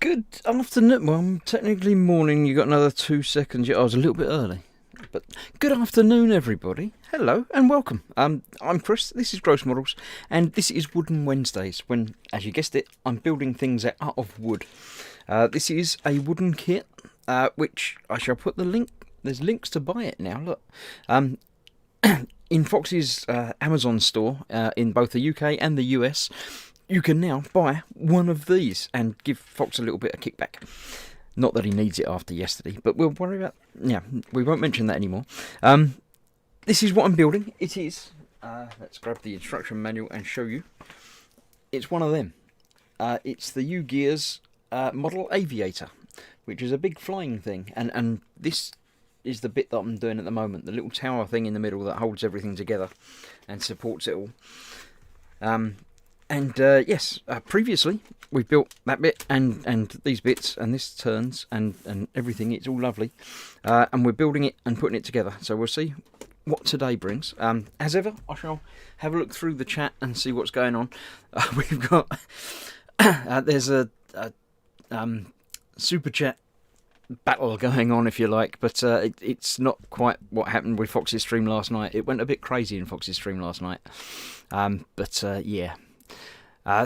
Good afternoon. Well, technically morning. You got another 2 seconds. I was a little bit early, but good afternoon, everybody. Hello and welcome. I'm Chris. This is Gross Models, and this is Wooden Wednesdays. When, as you guessed it, I'm building things out of wood. This is a wooden kit, which I shall put the link. There's links to buy it now. Look, in Fox's Amazon store in both the UK and the US. You can now buy one of these and give Fox a little bit of kickback. Not that he needs it after yesterday, but we'll worry about... Yeah, we won't mention that anymore. This is what I'm building. It is... let's grab the instruction manual and show you. It's one of them. It's the U-Gears model Aviator, which is a big flying thing. And this is the bit that I'm doing at the moment. The little tower thing in the middle that holds everything together and supports it all. Yes, previously we've built that bit and these bits and this turns and everything. It's all lovely, and we're building it and putting it together. So we'll see what today brings. As ever, I shall have a look through the chat and see what's going on. We've got there's a super chat battle going on, if you like, but it's not quite what happened with Fox's stream last night. It went a bit crazy in Fox's stream last night, yeah.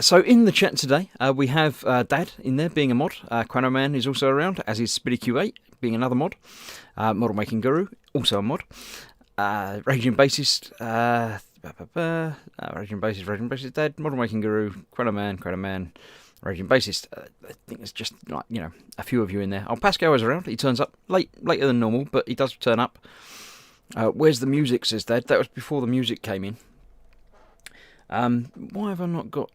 So in the chat today, we have Dad in there being a mod. Quanoman is also around, as is SpiddyQ8 being another mod. Model Making Guru, also a mod. Raging Bassist, Raging Bassist Dad, Model Making Guru, Quanoman, Raging Bassist. I think it's just like, a few of you in there. Oh, Pascal is around. He turns up later than normal, but he does turn up. Where's the music, says Dad. That was before the music came in. Why have I not got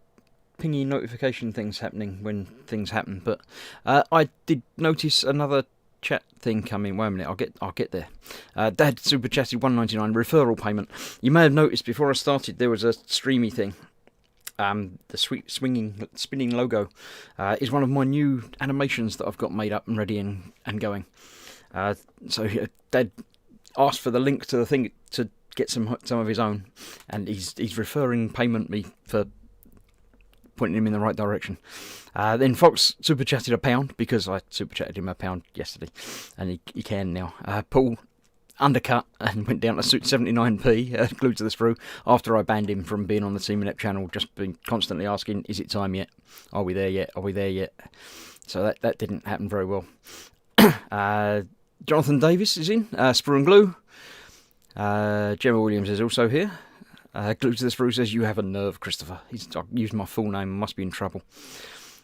pingy notification things happening when things happen? But I did notice another chat thing coming. Wait a minute, I'll get there. Dad super chatted $1.99 referral payment. You may have noticed before I started there was a streamy thing. The sweet spinning logo is one of my new animations that I've got made up and ready and going. So Dad asked for the link to the thing to get some of his own, and he's referring payment me for pointing him in the right direction. Then Fox super chatted £1 because I super chatted him £1 yesterday, and he can now. Paul undercut and went down to 79p, glued to the sprue, after I banned him from being on the Team Inept channel, just been constantly asking, is it time yet? Are we there yet? Are we there yet? So that didn't happen very well. Jonathan Davis is in, Sprue and Glue. Gemma Williams is also here. Glued to the Sprue says, you have a nerve, Christopher. I've used my full name, must be in trouble.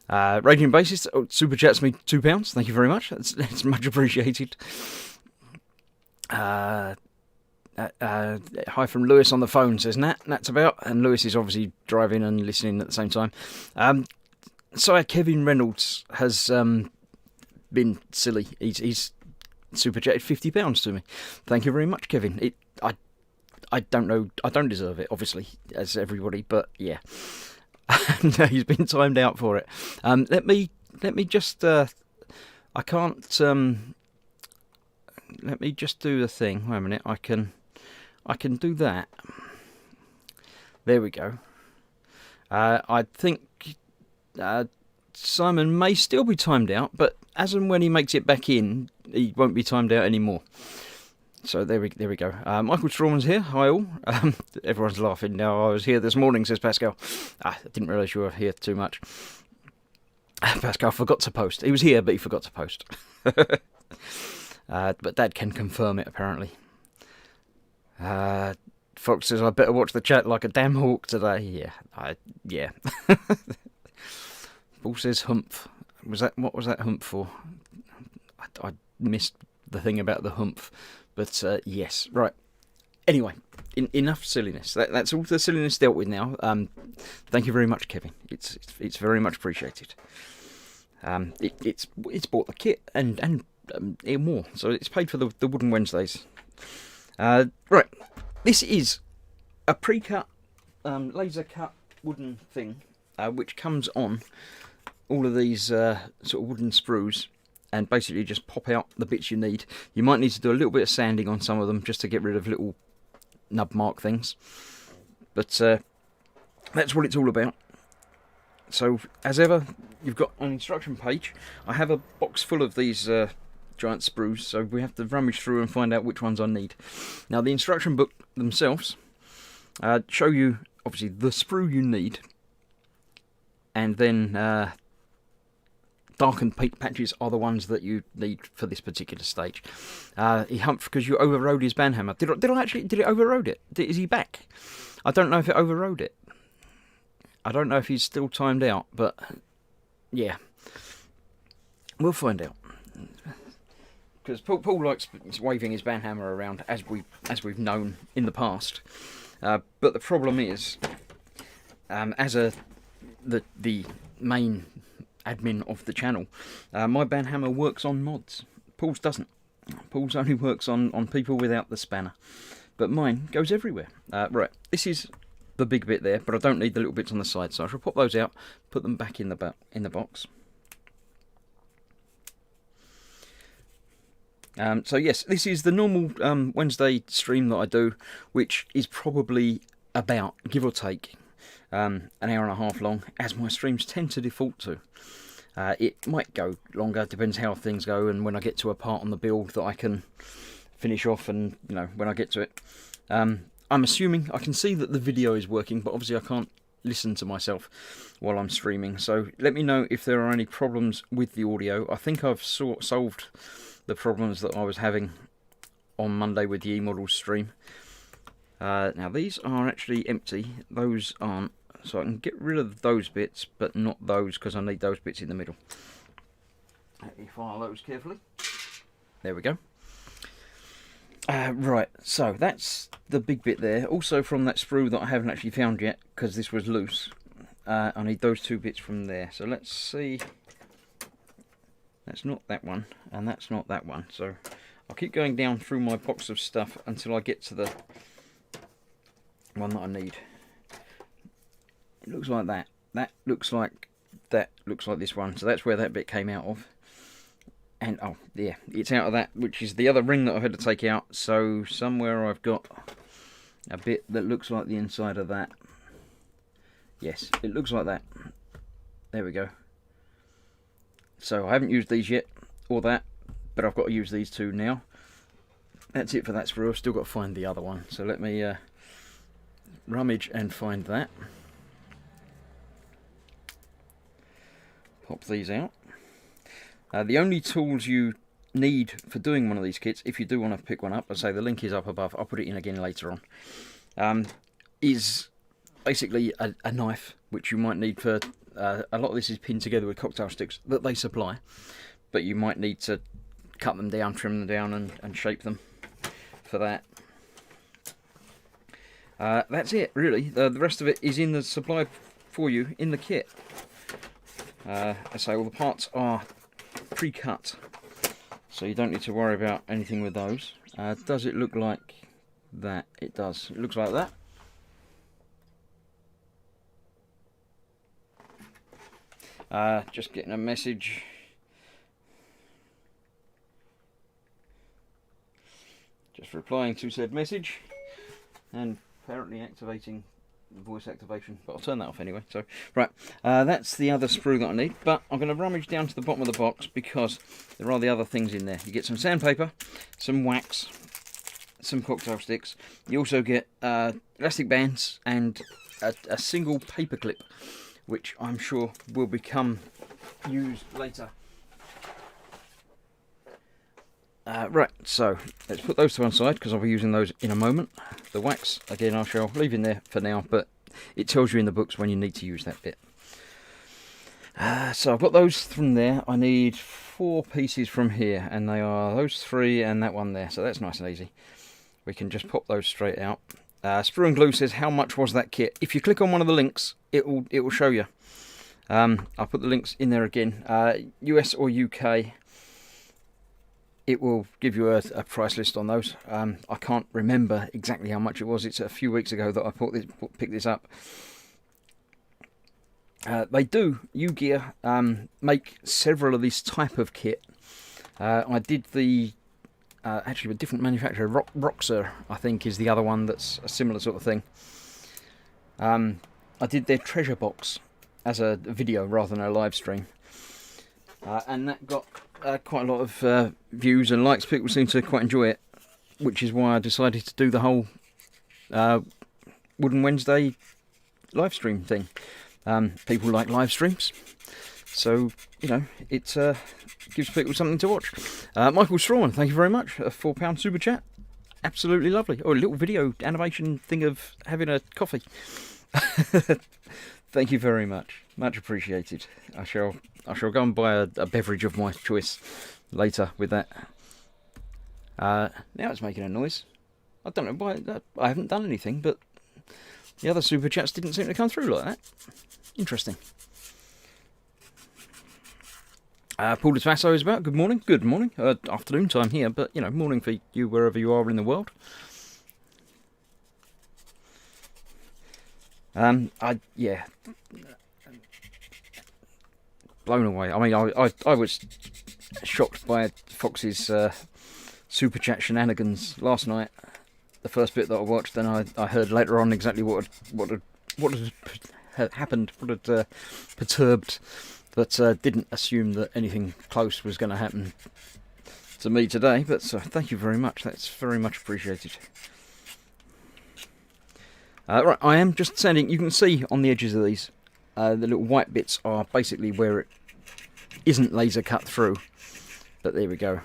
Raging Bassist super chats me £2. Thank you very much. It's much appreciated. Hi from Lewis on the phone, says Nat's about, and Lewis is obviously driving and listening at the same time. So Kevin Reynolds has been silly. He's super chatted £50 to me. Thank you very much, Kevin. I don't know. I don't deserve it, obviously, as everybody, but yeah. And he's been timed out for it. Let me just. I can't. Let me just do the thing. Wait a minute. I can do that. There we go. I think Simon may still be timed out, but as and when he makes it back in, he won't be timed out anymore. So there we go. Michael Strawman's here. Hi all. Everyone's laughing now. I was here this morning, says Pascal. I didn't realise you were here too much. Pascal forgot to post. He was here, but he forgot to post. But Dad can confirm it, apparently. Fox says, I better watch the chat like a damn hawk today. Yeah. Paul says humph. What was that humph for? I missed the thing about the humph. But yes, right. Anyway, enough silliness. That's all the silliness dealt with now. Thank you very much, Kevin. It's very much appreciated. It's bought the kit and more, so it's paid for the Wooden Wednesdays. Right, this is a pre-cut, laser cut wooden thing, which comes on all of these sort of wooden sprues, and basically just pop out the bits you need. You might need to do a little bit of sanding on some of them just to get rid of little nub mark things, but that's what it's all about. So as ever, you've got an instruction page. I have a box full of these giant sprues, so we have to rummage through and find out which ones I need. Now the instruction book themselves show you obviously the sprue you need, and then darkened patches are the ones that you need for this particular stage. He humped because you overrode his banhammer. Did it overrode it? Is he back? I don't know if it overrode it. I don't know if he's still timed out, but yeah, we'll find out. Because Paul likes waving his banhammer around, as we've known in the past. But the problem is, as the main admin of the channel, my banhammer works on mods. Paul's doesn't. Paul's only works on people without the spanner. But mine goes everywhere. Right, this is the big bit there, but I don't need the little bits on the side, so I shall pop those out, put them back in the box. So yes, this is the normal Wednesday stream that I do, which is probably about, give or take, an hour and a half long, as my streams tend to default to. It might go longer, depends how things go, and when I get to a part on the build that I can finish off, and when I get to it. I'm assuming, I can see that the video is working, but obviously I can't listen to myself while I'm streaming, so let me know if there are any problems with the audio. I think I've solved the problems that I was having on Monday with the eModels stream. Now these are actually empty, those aren't, so I can get rid of those bits, but not those, because I need those bits in the middle. Let me file those carefully. There we go. Right, so that's the big bit there. Also from that sprue that I haven't actually found yet, because this was loose, I need those two bits from there. So let's see. That's not that one, and that's not that one. So I'll keep going down through my box of stuff until I get to the one that I need. It looks like that. That looks like this one. So that's where that bit came out of. And oh yeah, it's out of that, which is the other ring that I've had to take out. So somewhere I've got a bit that looks like the inside of that. Yes, it looks like that. There we go. So I haven't used these yet, or that, but I've got to use these two now. That's it for that sprue. I've still got to find the other one. So let me rummage and find that. Pop these out. The only tools you need for doing one of these kits, if you do want to pick one up, I say the link is up above, I'll put it in again later on, is basically a knife, which you might need for, a lot of this is pinned together with cocktail sticks that they supply, but you might need to cut them down, trim them down and shape them for that. That's it really, the rest of it is in the supply for you in the kit. I say all the parts are pre-cut, so you don't need to worry about anything with those. Does it look like that? It does. It looks like that. Just getting a message. Just replying to said message, and apparently activating the voice activation, but I'll turn that off anyway. So right, that's the other sprue that I need, but I'm going to rummage down to the bottom of the box because there are the other things in there. You get some sandpaper, some wax, some cocktail sticks. You also get elastic bands and a single paper clip, which I'm sure will become used later. Right, so let's put those to one side because I'll be using those in a moment. The wax, again, I shall leave in there for now, but it tells you in the books when you need to use that bit. So I've got those from there. I need 4 pieces from here, and they are those 3 and that one there, so that's nice and easy. We can just pop those straight out. Sprue and Glue says, how much was that kit? If you click on one of the links, it will show you. I'll put the links in there again. US or UK. It will give you a price list on those. I can't remember exactly how much it was. It's a few weeks ago that I picked this up. They do, U-Gear, make several of this type of kit. I did the, actually a different manufacturer, Roxer, I think, is the other one that's a similar sort of thing. I did their treasure box as a video rather than a live stream. And that got quite a lot of views and likes. People seem to quite enjoy it, which is why I decided to do the whole Wooden Wednesday live stream thing. People like live streams, so you know it gives people something to watch. Michael Strawman, thank you very much. A £4 super chat, absolutely lovely. Oh, a little video animation thing of having a coffee. Thank you very much, much appreciated. I shall go and buy a beverage of my choice later with that. Now it's making a noise. I don't know why. I haven't done anything, but the other super chats didn't seem to come through like that. Interesting. Paul Desmasso is about. Good morning. Good morning. Afternoon time here, but you know, morning for you wherever you are in the world. Yeah, blown away. I mean, I was shocked by Fox's super chat shenanigans last night. The first bit that I watched, then I heard later on exactly what had happened, what had perturbed, but didn't assume that anything close was going to happen to me today. But thank you very much. That's very much appreciated. Right, I am just sanding. You can see on the edges of these, the little white bits are basically where it isn't laser cut through. But there we go.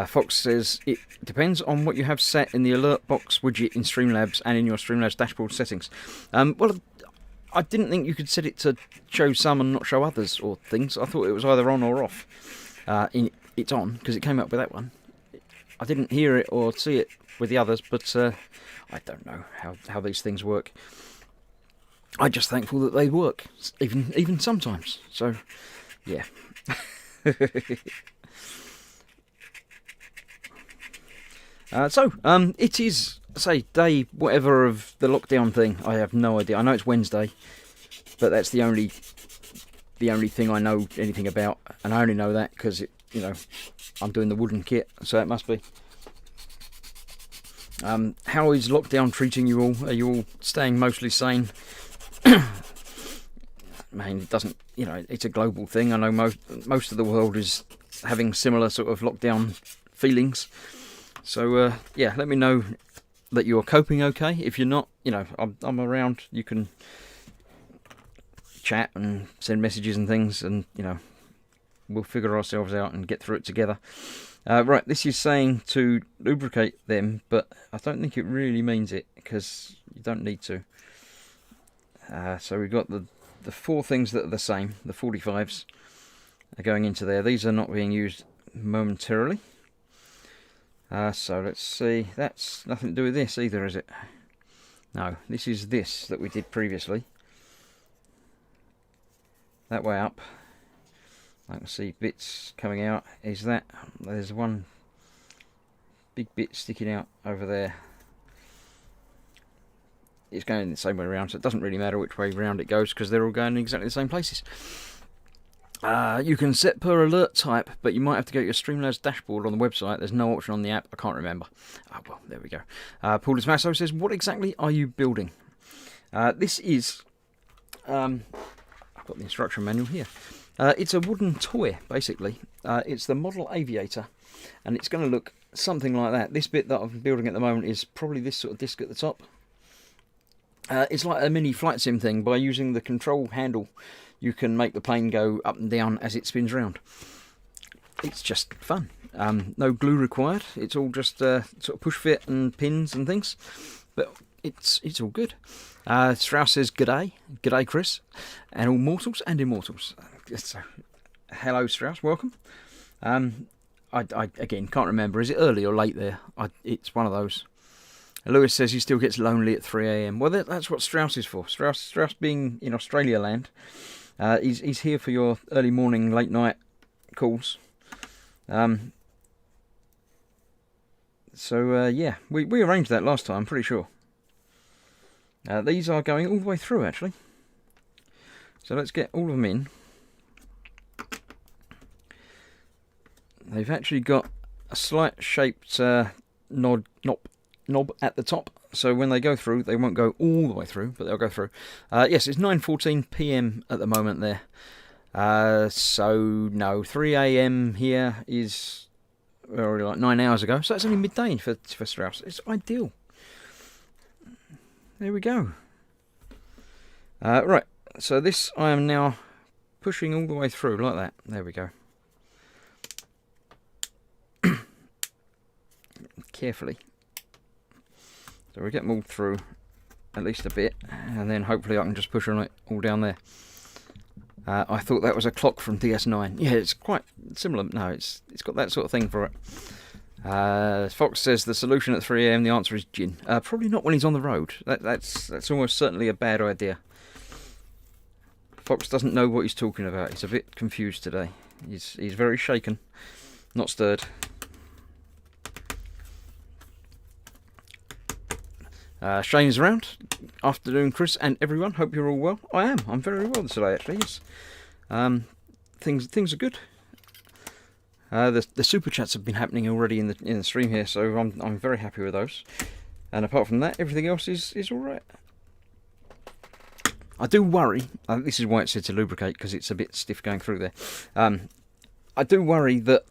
Fox says it depends on what you have set in the alert box widget in Streamlabs and in your Streamlabs dashboard settings. Well, I didn't think you could set it to show some and not show others or things. I thought it was either on or off. It's on because it came up with that one. I didn't hear it or see it with the others, but I don't know how these things work. I'm just thankful that they work, even sometimes. So, yeah. It is, say, day whatever of the lockdown thing. I have no idea. I know it's Wednesday, but that's the only thing I know anything about, and I only know that because I'm doing the wooden kit, so it must be. How is lockdown treating you all? Are you all staying mostly sane? I mean, it doesn't. It's a global thing. I know most of the world is having similar sort of lockdown feelings. So yeah, let me know that you're coping okay. If you're not, I'm around. You can chat and send messages and things, and we'll figure ourselves out and get through it together. Right, this is saying to lubricate them, but I don't think it really means it because you don't need to. So we've got the 4 things that are the same. The 45s are going into there. These are not being used momentarily. So let's see. That's nothing to do with this either, is it? No, this is this that we did previously. That way up. I can see bits coming out. Is that? There's one big bit sticking out over there. It's going the same way around, so it doesn't really matter which way round it goes because they're all going in exactly the same places. You can set per alert type, but you might have to go to your Streamlabs dashboard on the website. There's no option on the app. I can't remember. Oh, well, there we go. Paul Desmasso says, what exactly are you building? This is... I've got the instruction manual here. It's a wooden toy, basically. It's the Model Aviator, and it's going to look something like that. This bit that I'm building at the moment is probably this sort of disc at the top. It's like a mini flight sim thing. By using the control handle, you can make the plane go up and down as it spins round. It's just fun. No glue required. It's all just sort of push fit and pins and things. But it's all good. Strauss says, G'day. G'day, Chris. And all mortals and immortals. So, hello, Strauss. Welcome. I again, can't remember. Is it early or late there? It's one of those. Lewis says he still gets lonely at 3 a.m. Well, that's what Strauss is for. Strauss being in Australia land, he's here for your early morning, late night calls. Yeah, we arranged that last time, I'm pretty sure. These are going all the way through, actually. So let's get all of them in. They've actually got a slight shaped knob at the top, so when they go through, they won't go all the way through, but they'll go through. Yes, it's 9:14 p.m. at the moment there. So no, 3 a.m. here is already like 9 hours ago, so that's only midday for Strauss. It's ideal. There we go. Right, so this I am now pushing all the way through like that. There we go. Carefully. So we get them all through at least a bit, and then hopefully I can just push on it all down there. I thought that was a clock from DS9. Yeah, it's quite similar. No, it's got that sort of thing for it. Fox says the solution at 3 a.m. the answer is gin. Probably not when he's on the road. That's almost certainly a bad idea. Fox doesn't know what he's talking about. He's a bit confused today. He's very shaken, not stirred. Shane's around. Afternoon, Chris and everyone. Hope you're all well. I am. I'm very well today, actually. Yes. Things are good. The super chats have been happening already in the stream here, so I'm very happy with those. And apart from that, everything else is all right. I do worry. This is why it said to lubricate, because it's a bit stiff going through there. I do worry that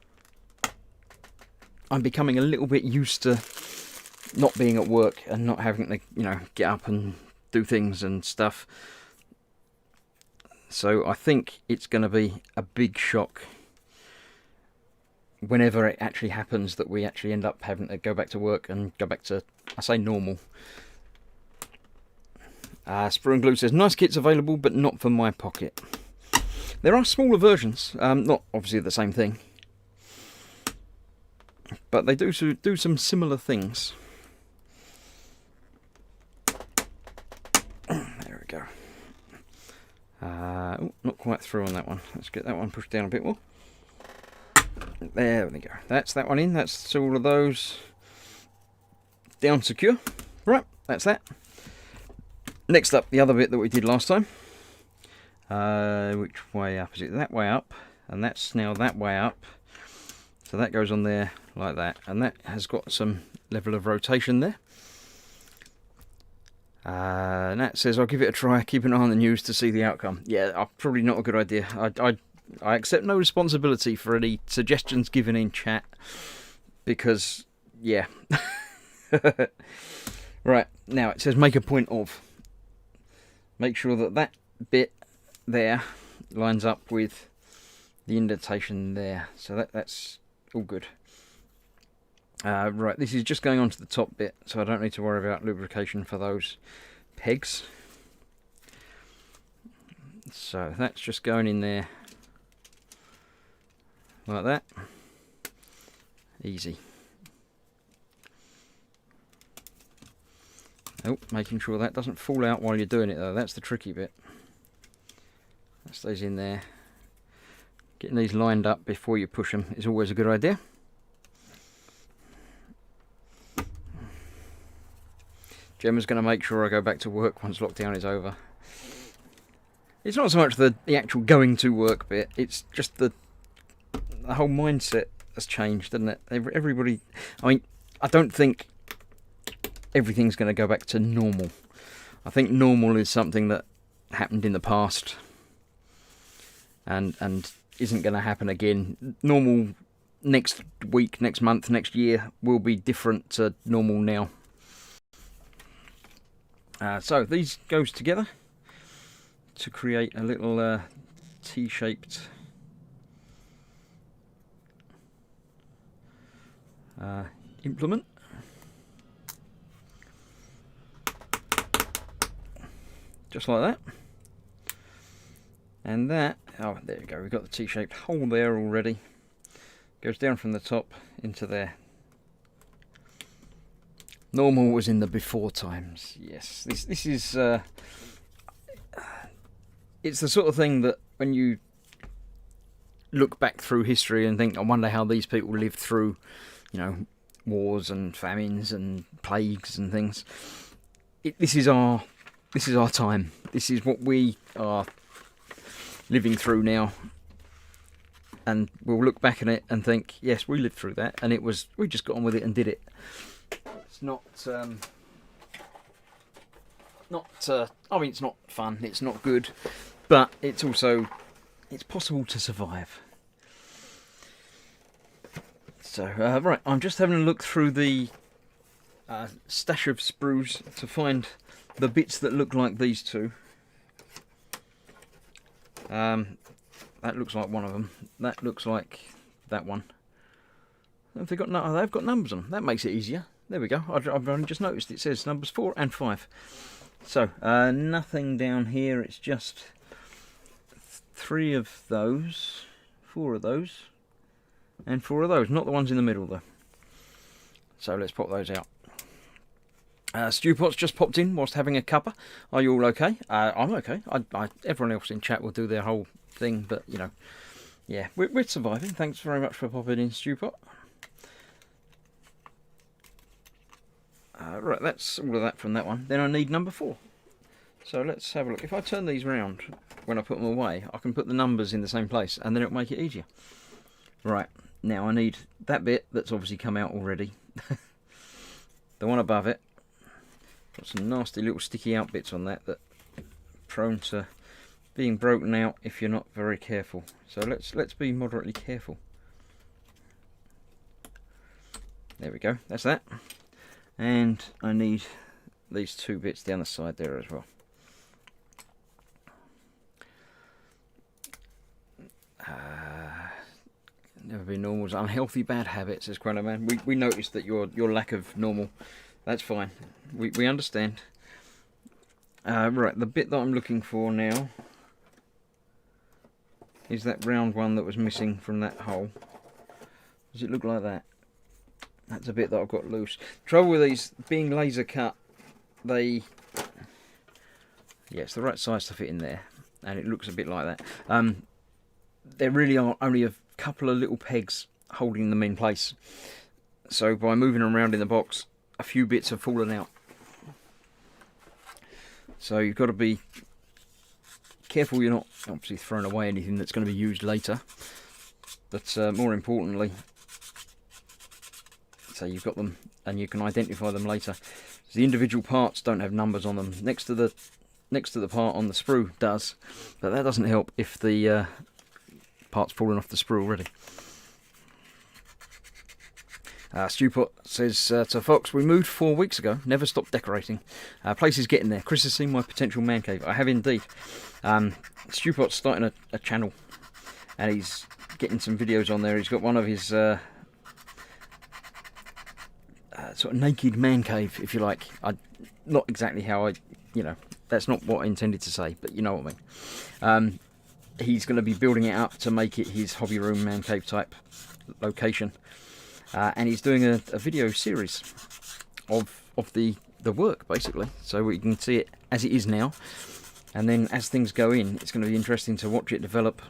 I'm becoming a little bit used to not being at work and not having to, get up and do things and stuff. So I think it's going to be a big shock whenever it actually happens that we actually end up having to go back to work and go back to, I say, normal. Sprue and Glue says, nice kits available, but not for my pocket. There are smaller versions, not obviously the same thing, but they do some similar things. There we go. Not quite through on that one. Let's get that one pushed down a bit more. There we go. That's that one in. That's all of those down secure. Right, that's that. Next up, the other bit that we did last time. Which way up is it? That way up, and that's now that way up. So that goes on there like that, and that has got some level of rotation there. Nat says, I'll give it a try, keep an eye on the news to see the outcome. Yeah, probably not a good idea. I accept no responsibility for any suggestions given in chat, because, yeah. Right, now it says make a point of. Make sure that bit there lines up with the indentation there. So that's all good. Right, this is just going on to the top bit, so I don't need to worry about lubrication for those pegs. So that's just going in there like that. Easy. Oh, making sure that doesn't fall out while you're doing it though, that's the tricky bit. That stays in there. Getting these lined up before you push them is always a good idea. Gemma's going to make sure I go back to work once lockdown is over. It's not so much the actual going to work bit, it's just the whole mindset has changed, doesn't it? Everybody, I mean, I don't think everything's going to go back to normal. I think normal is something that happened in the past and isn't going to happen again. Normal next week, next month, next year will be different to normal now. So these goes together to create a little T-shaped implement. Just like that. And that, oh there we go, we've got the T-shaped hole there already. Goes down from the top into there. Normal was in the before times. Yes, this is it's the sort of thing that when you look back through history and think, I wonder how these people lived through, wars and famines and plagues and things. This is our time. This is what we are living through now. And we'll look back at it and think, yes, we lived through that, and we just got on with it and did it. It's not I mean, it's not fun, it's not good, but it's possible to survive. So, right, I'm just having a look through the stash of sprues to find the bits that look like these two. That looks like one of them. That looks like that one. Have they got they've got numbers on them. That makes it easier. There we go. I've only just noticed it says numbers 4 and 5. So, nothing down here. It's just 3 of those, 4 of those, and 4 of those. Not the ones in the middle, though. So, let's pop those out. Stewpot's just popped in whilst having a cuppa. Are you all okay? I'm okay. Everyone else in chat will do their whole thing, but, you know, yeah, we're surviving. Thanks very much for popping in, Stewpot. Right, that's all of that from that one. Then I need number 4. So let's have a look. If I turn these round when I put them away, I can put the numbers in the same place, and then it'll make it easier. Right, now I need that bit that's obviously come out already. The one above it. Got some nasty little sticky out bits on that that are prone to being broken out if you're not very careful. So let's be moderately careful. There we go, that's that. And I need these 2 bits down the side there as well. Never been normal. Unhealthy bad habits, says Quella Man. We noticed that your lack of normal. That's fine. We understand. Right, the bit that I'm looking for now is that round one that was missing from that hole. Does it look like that? That's a bit that I've got loose. Trouble with these being laser cut, yeah, it's the right size to fit in there, and it looks a bit like that. There really are only a couple of little pegs holding them in place. So by moving them around in the box, a few bits have fallen out. So you've got to be careful you're not obviously throwing away anything that's going to be used later. But more importantly, so you've got them and you can identify them later. The individual parts don't have numbers on them. Next to the part on the sprue does, but that doesn't help if the part's fallen off the sprue already. Stewpot says to Fox, we moved 4 weeks ago, never stopped decorating. Place is getting there. Chris has seen my potential man cave. I have indeed. Stewpot's starting a channel and he's getting some videos on there. He's got one of his sort of naked man cave, if you like. Not exactly how that's not what I intended to say, but you know what I mean. He's going to be building it up to make it his hobby room man cave type location. And he's doing a video series of the work, basically, so we can see it as it is now, and then as things go in, it's going to be interesting to watch it develop,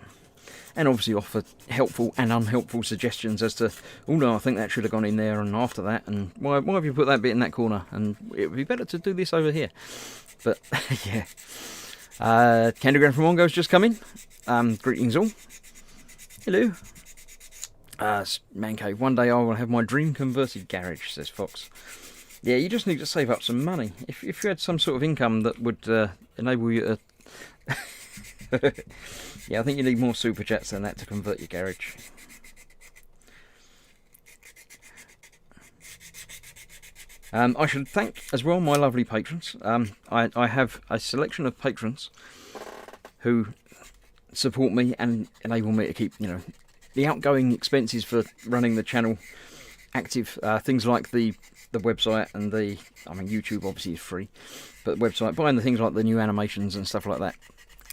and obviously offer helpful and unhelpful suggestions as to, oh no, I think that should have gone in there, and after that, and why have you put that bit in that corner, and it would be better to do this over here. But yeah, Candygram from Mongo's just come in. Greetings all. Hello. Man cave. One day I will have my dream converted garage, says Fox. Yeah, you just need to save up some money. If you had some sort of income that would enable you to... Yeah, I think you need more super chats than that to convert your garage. I should thank as well my lovely patrons. I have a selection of patrons who support me and enable me to keep, the outgoing expenses for running the channel active. Things like the website and YouTube obviously is free, but the website, buying the things like the new animations and stuff like that.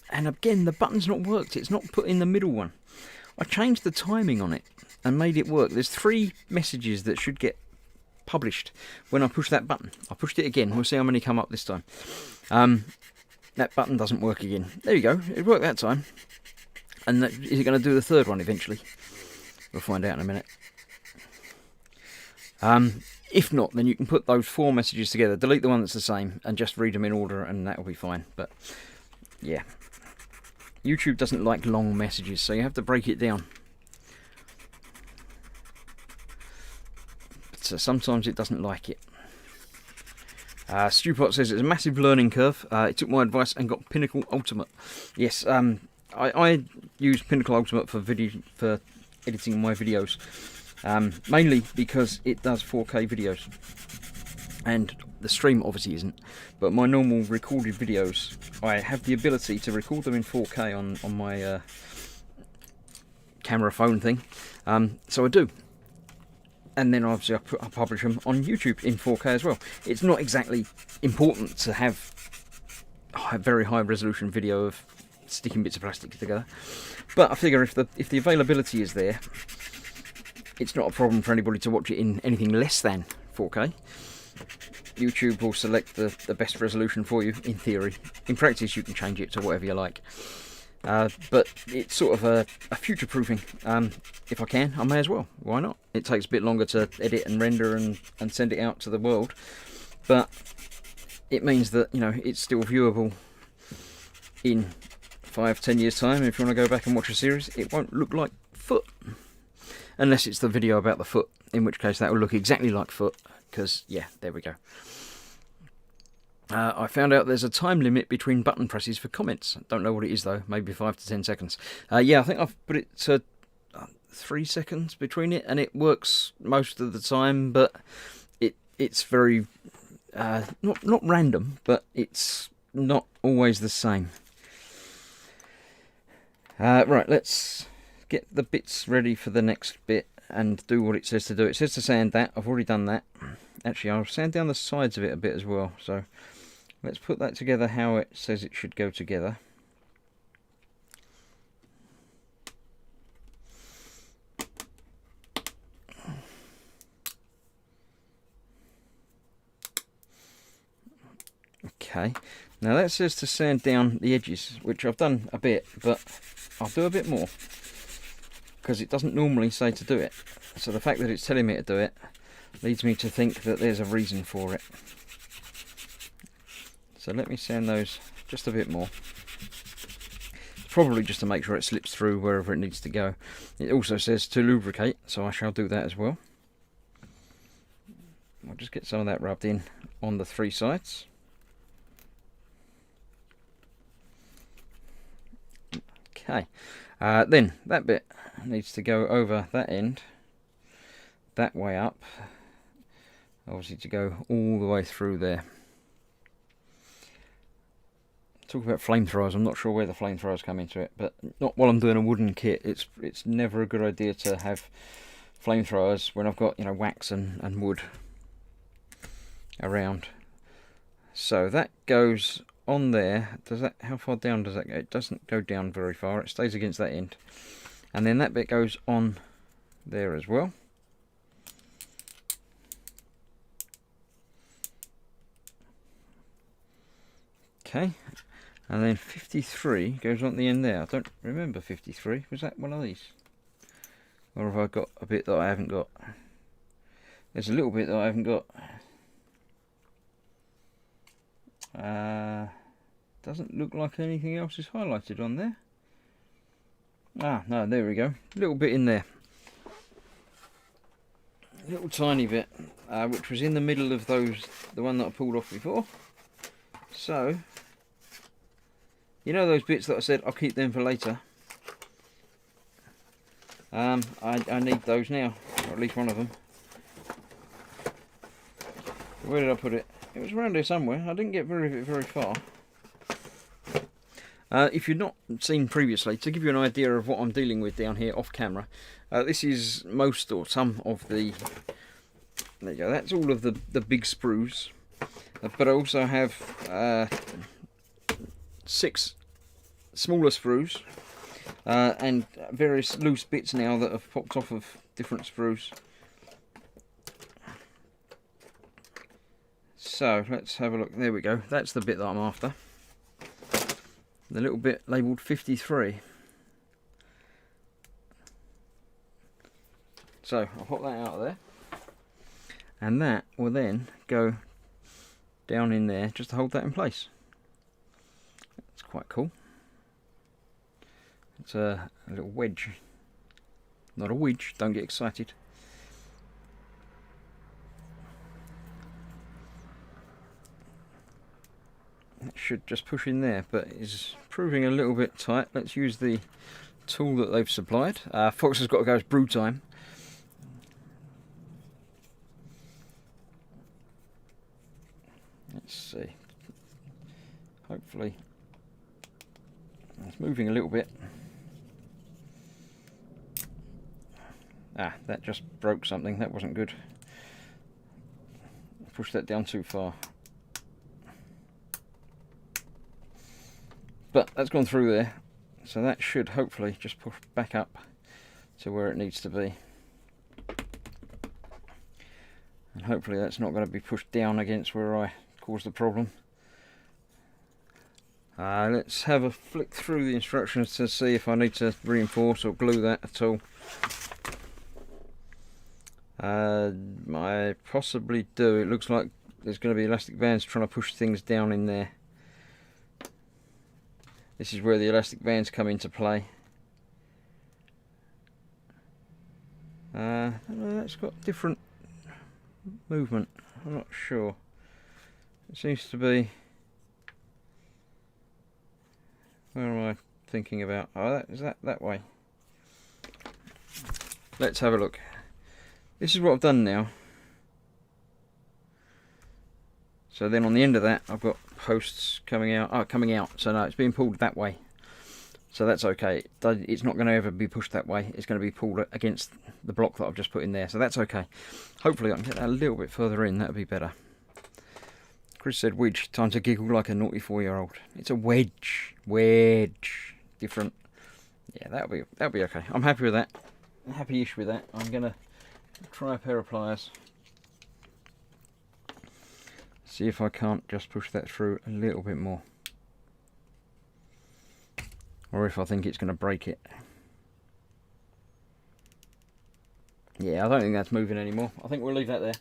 And again, the button's not worked. It's not put in the middle one. I changed the timing on it and made it work. There's 3 messages that should get published when I push that button. I pushed it again. We'll see how many come up this time. That button doesn't work again. There you go. It worked that time. And is it going to do the 3rd one eventually? We'll find out in a minute. If not, then you can put those 4 messages together, delete the one that's the same, and just read them in order, and that'll be fine. But yeah, YouTube doesn't like long messages, so you have to break it down. But sometimes it doesn't like it. Stewpot says it's a massive learning curve. He took my advice and got Pinnacle Ultimate. Yes, I use Pinnacle Ultimate for editing my videos, mainly because it does 4K videos, and the stream obviously isn't. But my normal recorded videos, I have the ability to record them in 4K on my camera phone thing, so I do. And then obviously I publish them on YouTube in 4K as well. It's not exactly important to have a very high resolution video of sticking bits of plastic together, but I figure if the availability is there, it's not a problem for anybody to watch it in anything less than 4K. YouTube will select the best resolution for you, in theory. In practice, you can change it to whatever you like. But it's sort of a future-proofing. If I can, I may as well. Why not? It takes a bit longer to edit and render and send it out to the world, but it means that, you know, it's still viewable in 5-10 years' time. If you want to go back and watch a series, it won't look like foot, unless it's the video about the foot, in which case that will look exactly like foot. Because yeah, there we go. I found out there's a time limit between button presses for comments. Don't know what it is though, maybe 5 to 10 seconds. Yeah, I think I've put it to 3 seconds between it, and it works most of the time, but it's very, not random, but it's not always the same. Right, let's get the bits ready for the next bit and do what it says to do. It says to sand that. I've already done that. Actually, I'll sand down the sides of it a bit as well, so let's put that together how it says it should go together. Okay, now that says to sand down the edges, which I've done a bit, but I'll do a bit more, because it doesn't normally say to do it. So the fact that it's telling me to do it leads me to think that there's a reason for it. So let me sand those just a bit more. Probably just to make sure it slips through wherever it needs to go. It also says to lubricate, so I shall do that as well. I'll just get some of that rubbed in on the 3 sides. Okay, then that bit needs to go over that end, that way up, obviously to go all the way through there. Talk about flamethrowers, I'm not sure where the flamethrowers come into it, but not while I'm doing a wooden kit. It's never a good idea to have flamethrowers when I've got, you know, wax and wood around. So that goes on there. Does that, how far down does that go? It doesn't go down very far, it stays against that end. And then that bit goes on there as well. Okay, and then 53 goes on the end there. I don't remember 53. Was that one of these? Or have I got a bit that I haven't got? There's a little bit that I haven't got. Doesn't look like anything else is highlighted on there. Ah, no, there we go. A little bit in there. A little tiny bit, which was in the middle of those, the one that I pulled off before. So, you know those bits that I said I'll keep them for later? I need those now, or at least one of them. Where did I put it? It was around here somewhere. I didn't get very far. If you've not seen previously, to give you an idea of what I'm dealing with down here off camera, this is most or some of the, there you go, that's all of the big sprues, but I also have 6 smaller sprues and various loose bits now that have popped off of different sprues. So let's have a look. There we go, that's the bit that I'm after. The little bit labelled 53. So I'll pop that out of there, and that will then go down in there just to hold that in place. That's quite cool. It's a little wedge, not a wedge, don't get excited. that should just push in there, but it's proving a little bit tight. Let's use the tool that they've supplied. Fox has got to go, it's brew time. Let's see. Hopefully it's moving a little bit. That just broke something. That wasn't good. Pushed that down too far. But that's gone through there. So that should hopefully just push back up to where it needs to be. And hopefully that's not going to be pushed down against where I caused the problem. Let's have a flick through the instructions to see if I need to reinforce or glue that at all. I possibly do. It looks like there's going to be elastic bands trying to push things down in there. This is where the elastic bands come into play. That's got different movement. I'm not sure. It seems to be... Where am I thinking about? Oh, is that way? Let's have a look. This is what I've done now. So then on the end of that, I've got posts coming out. Oh, coming out. So no, it's being pulled that way. So that's okay. It's not going to ever be pushed that way. It's going to be pulled against the block that I've just put in there. So that's okay. Hopefully I can get that a little bit further in. That would be better. Chris said wedge. Time to giggle like a naughty 4-year-old. It's a wedge. Wedge. Different. Yeah, that'll be okay. I'm happy with that. I'm happy-ish with that. I'm going to try a pair of pliers. See if I can't just push that through a little bit more. Or if I think it's going to break it. Yeah, I don't think that's moving anymore. I think we'll leave that there.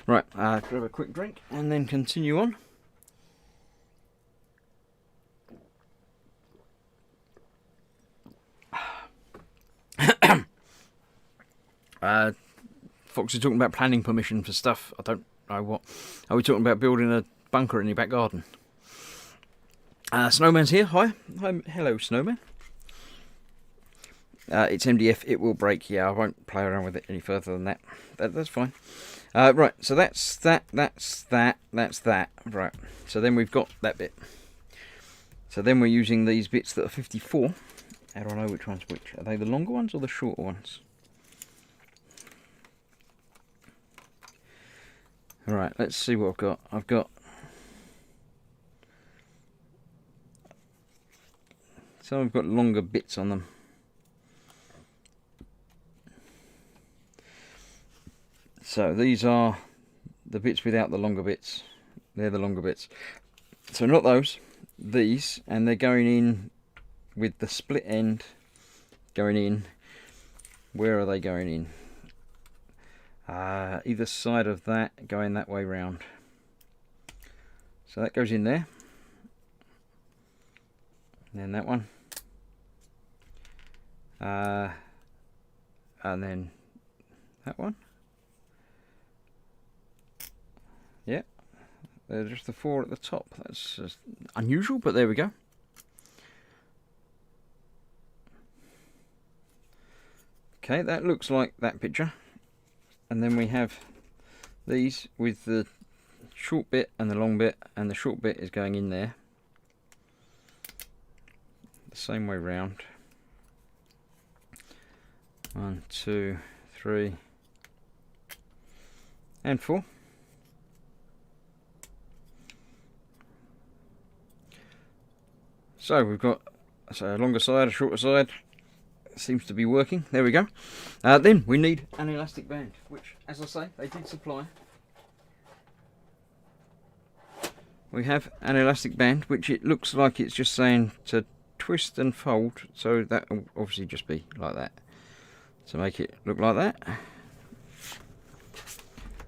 Right, grab a quick drink and then continue on. Fox is talking about planning permission for stuff. I don't know what. Are we talking about building a bunker in your back garden? Snowman's here. Hi. Hello, Snowman. It's MDF. It will break. Yeah, I won't play around with it any further than that. That's fine. Right, so that's that. Right, so then we've got that bit. So then we're using these bits that are 54. How do I know which one's which? Are they the longer ones or the shorter ones? Alright, let's see what I've got. I've got... So I've got longer bits on them. So these are the bits without the longer bits. They're the longer bits. So not those, these, and they're going in with the split end going in. Where are they going in? Either side of that, going that way round. So that goes in there. And then that one. And then that one. Yeah, they're just the 4 at the top. That's unusual, but there we go. Okay, that looks like that picture. And then we have these with the short bit and the long bit, and the short bit is going in there. The same way round. 1, 2, 3, and 4. So we've got a longer side, a shorter side. Seems to be working. There we go. Then we need an elastic band, which, as I say, they did supply. We have an elastic band, which it looks like it's just saying to twist and fold. So that will obviously just be like that. To make it look like that.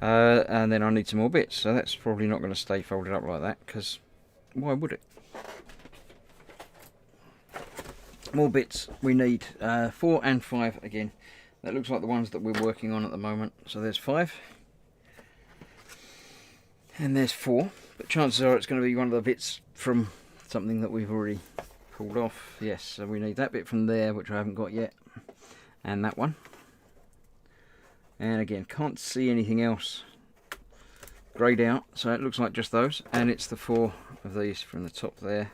And then I need some more bits. So that's probably not going to stay folded up like that, because why would it? More bits. We need 4 and 5 again. That looks like the ones that we're working on at the moment. So there's 5 and there's 4. but chances are it's going to be one of the bits from something that we've already pulled off. Yes, so we need that bit from there, which I haven't got yet, and that one. And again, can't see anything else greyed out, so it looks like just those, and it's the 4 of these from the top there.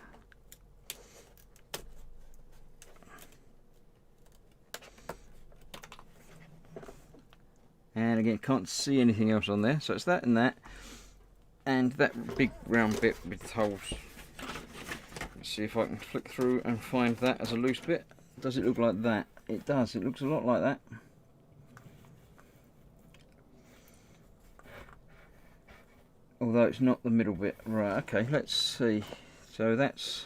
And again, can't see anything else on there, so it's that, and that big round bit with holes. Let's see if I can flick through and find that as a loose bit. Does it look like that? It does, it looks a lot like that. Although it's not the middle bit. Right, okay, let's see. So that's...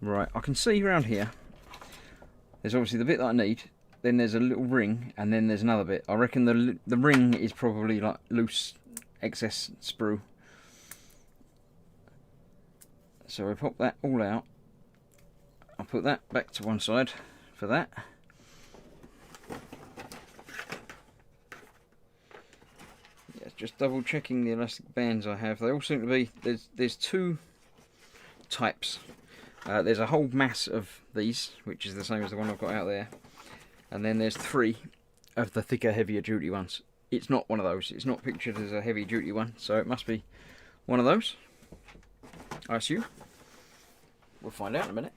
Right, I can see around here. There's obviously the bit that I need. Then there's a little ring, and then there's another bit. I reckon the ring is probably like loose excess sprue. So we pop that all out. I'll put that back to one side for that. Yeah, just double checking the elastic bands I have. They all seem to be, there's 2 types. There's a whole mass of these, which is the same as the one I've got out there. And then there's 3 of the thicker, heavier duty ones. It's not one of those. It's not pictured as a heavy duty one, so it must be one of those, I assume. We'll find out in a minute.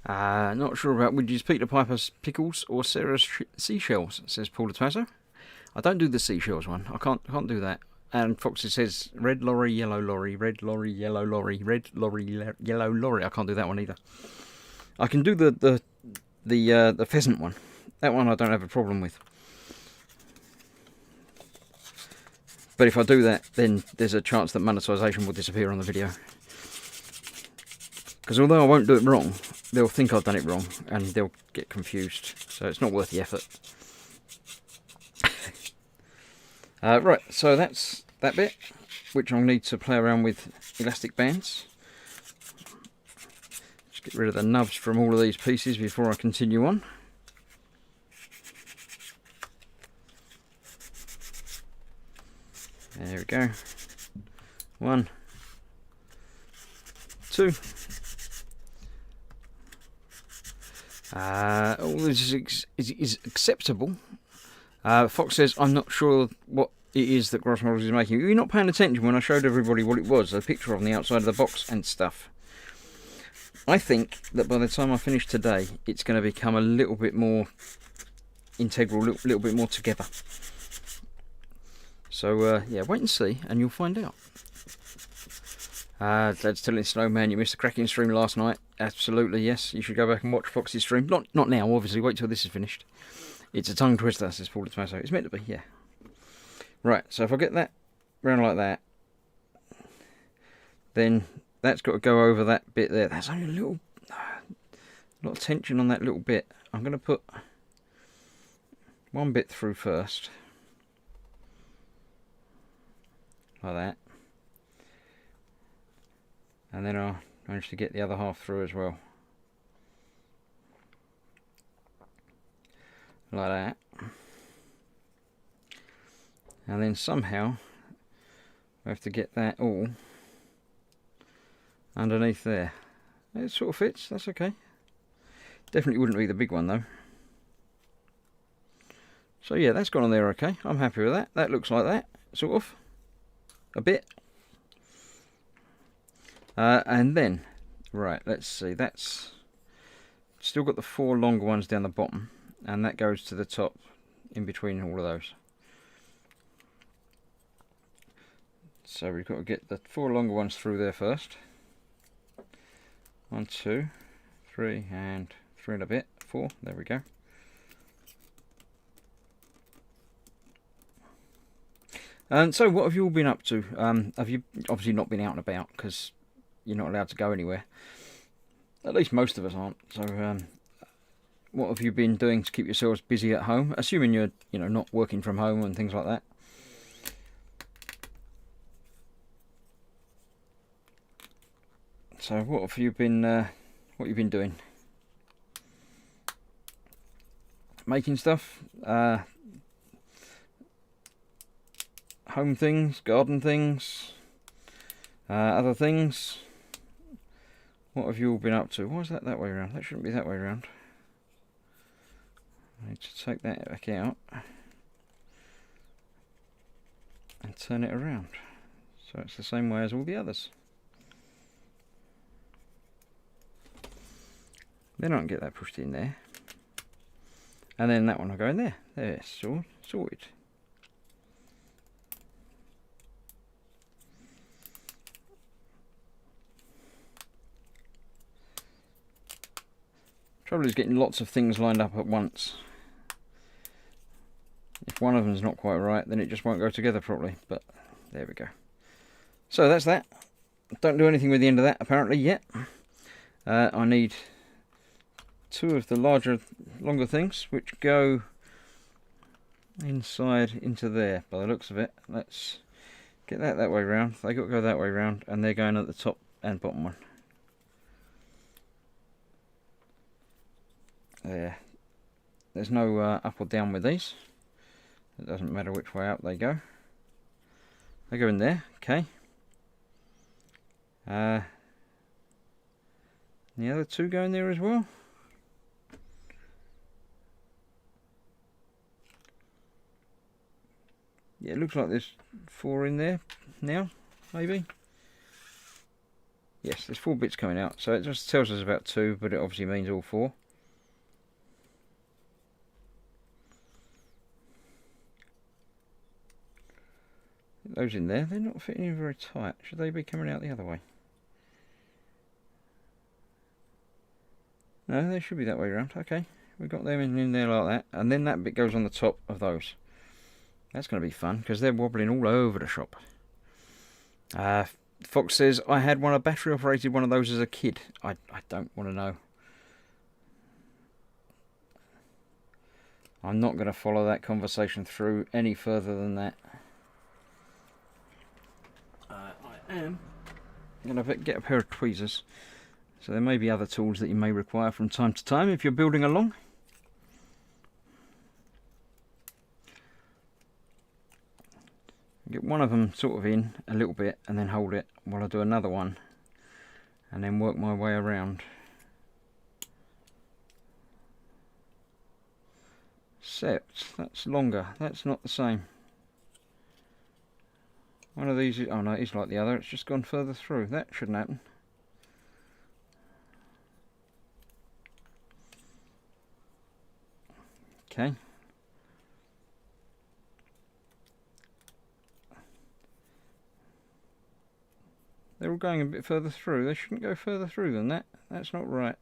Not sure about, would you use Peter Piper's pickles or Sarah's seashells, says Paul Tomaso. I don't do the seashells one. I can't do that. And Foxy says red lorry, yellow lorry, red lorry, yellow lorry, red lorry, yellow lorry. I can't do that one either. I can do the pheasant one. That one I don't have a problem with. But if I do that, then there's a chance that monetization will disappear on the video. Because although I won't do it wrong, they'll think I've done it wrong and they'll get confused. So it's not worth the effort. Right, so that's that bit, which I'll need to play around with elastic bands. Just get rid of the nubs from all of these pieces before I continue on. There we go. 1, 2. All this is acceptable. Fox says, I'm not sure what it is that Gross Models is making. You're not paying attention when I showed everybody what it was, a picture on the outside of the box and stuff. I think that by the time I finish today, it's going to become a little bit more integral, a little bit more together. So, yeah, wait and see, and you'll find out. Dad's telling Snowman you missed a cracking stream last night. Absolutely, yes. You should go back and watch Foxy's stream. Not now, obviously. Wait till this is finished. It's a tongue twister, says Paul Tomato. It's meant to be, yeah. Right, so if I get that round like that, then that's got to go over that bit there. That's only a lot of tension on that little bit. I'm going to put one bit through first. Like that. And then I'll manage to get the other half through as well. Like that. And then somehow I have to get that all underneath there. It sort of fits, that's okay. Definitely wouldn't be the big one though. So yeah, that's gone on there okay. I'm happy with that. That looks like that, sort of. A bit. And then, right, let's see, that's still got the 4 longer ones down the bottom, and that goes to the top in between all of those. So we've got to get the 4 longer ones through there first. 1, 2, 3, and 3 and a bit, 4, there we go. And so what have you all been up to? Have you obviously not been out and about because you're not allowed to go anywhere? At least most of us aren't. So what have you been doing to keep yourselves busy at home? Assuming you're not working from home and things like that. So what have you been doing? Making stuff? home things, garden things, other things. What have you all been up to? Why is that way around? That shouldn't be that way around. I need to take that back out and turn it around so it's the same way as all the others. Then I can get that pushed in there, and then that one will go in there. There, sorted. Trouble is getting lots of things lined up at once. If one of them's not quite right, then it just won't go together properly. But there we go. So that's that. Don't do anything with the end of that apparently yet. I need 2 of the longer things, which go inside into there by the looks of it. Let's get that way round. They got to go that way round, and they're going at the top and bottom one. There. There's no up or down with these. It doesn't matter which way up they go. They go in there, okay. The other 2 go in there as well. Yeah, it looks like there's 4 in there now, maybe. Yes, there's 4 bits coming out, so it just tells us about 2, but it obviously means all 4. Those in there, they're not fitting in very tight. Should they be coming out the other way? No, they should be that way around. Okay, we've got them in there like that, and then that bit goes on the top of those. That's going to be fun, because they're wobbling all over the shop. Fox says, I had a battery operated one of those as a kid. I don't want to know. I'm not going to follow that conversation through any further than that. I am going to get a pair of tweezers. So there may be other tools that you may require from time to time if you're building along. Get one of them sort of in a little bit and then hold it while I do another one, and then work my way around. Except that's longer, that's not the same. One of these is, oh no, it's like the other, it's just gone further through. That shouldn't happen. Okay. They're all going a bit further through. They shouldn't go further through than that. That's not right.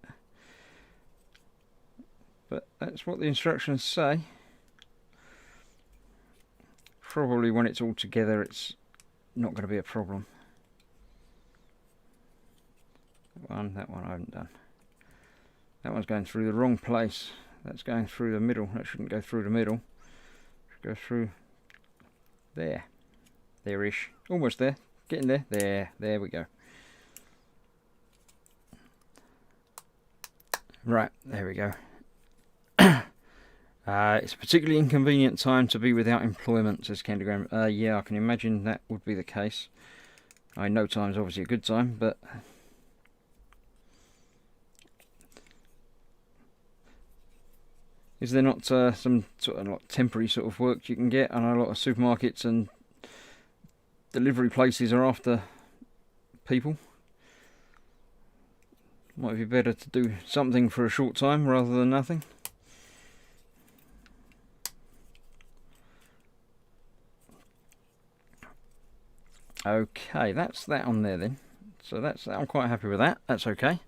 But that's what the instructions say. Probably when it's all together, it's not going to be a problem. That one I haven't done. That one's going through the wrong place. That's going through the middle. That shouldn't go through the middle. It should go through there. There-ish. Almost there. Getting there. There we go. Right, there we go. It's a particularly inconvenient time to be without employment, says Candygram. Yeah, I can imagine that would be the case. I know time's obviously a good time, but is there not some sort of like temporary sort of work you can get? I know a lot of supermarkets and delivery places are after people. Might be better to do something for a short time rather than nothing. Okay, that's that on there then. So that's I'm quite happy with that. That's okay.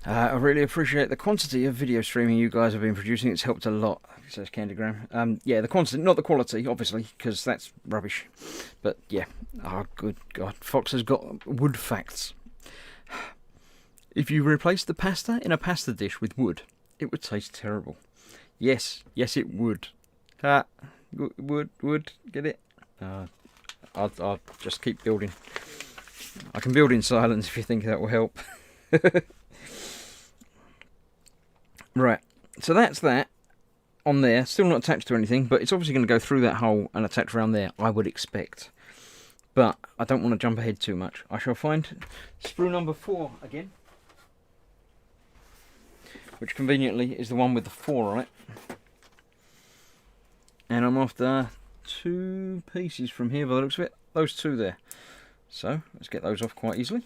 I really appreciate the quantity of video streaming you guys have been producing. It's helped a lot, says Candygram. Yeah, the quantity, not the quality, obviously, because that's rubbish. But yeah, oh good God, Fox has got wood facts. If you replace the pasta in a pasta dish with wood, it would taste terrible. Yes, it would. Wood, get it? I'll just keep building. I can build in silence if you think that will help. Right, so that's that. on there, still not attached to anything, but it's obviously going to go through that hole and attach around there, I would expect. But I don't want to jump ahead too much. I shall find sprue number 4 again, which conveniently is the one with the 4 on it. And I'm after 2 pieces from here by the looks of it, those 2 there. So let's get those off quite easily.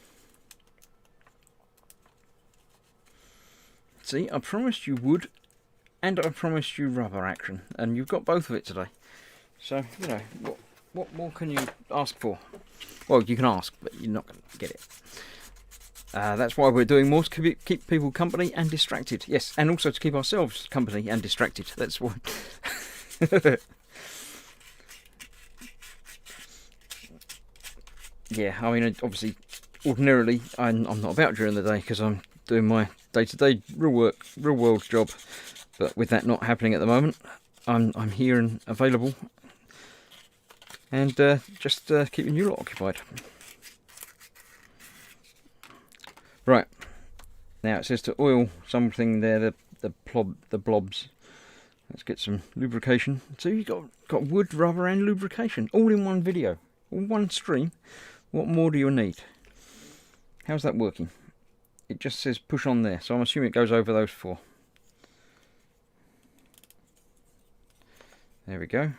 See, I promised you wood, and I promised you rubber action, and you've got both of it today. So, you know, what more can you ask for? Well, you can ask, but you're not going to get it. That's why we're doing more, to keep people company and distracted. Yes, and also to keep ourselves company and distracted. That's why. Yeah, I mean, obviously, ordinarily, I'm not about during the day because I'm doing my day-to-day real world job. But with that not happening at the moment, I'm here and available, and just keeping you lot occupied. Right, now it says to oil something there, the blobs. Let's get some lubrication. So you've got wood, rubber, and lubrication all in one video, all one stream. What more do you need? How's that working? It just says push on there, so I'm assuming it goes over those 4. There we go.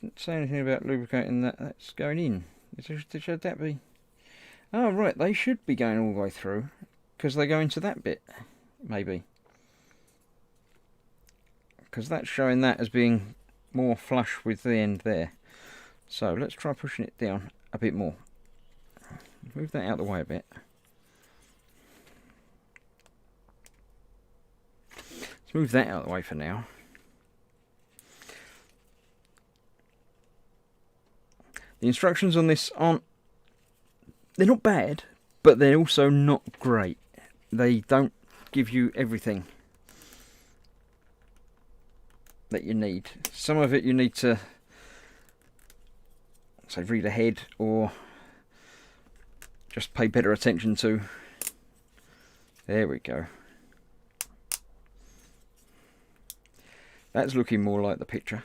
Didn't say anything about lubricating that. That's going in. Should that be? Oh right, they should be going all the way through because they go into that bit, maybe. Because that's showing that as being more flush with the end there. So let's try pushing it down a bit more. Move that out of the way a bit. Let's move that out of the way for now. The instructions on this they're not bad, but they're also not great. They don't give you everything that you need. Some of it you need to, say, read ahead or just pay better attention to. There we go. That's looking more like the picture.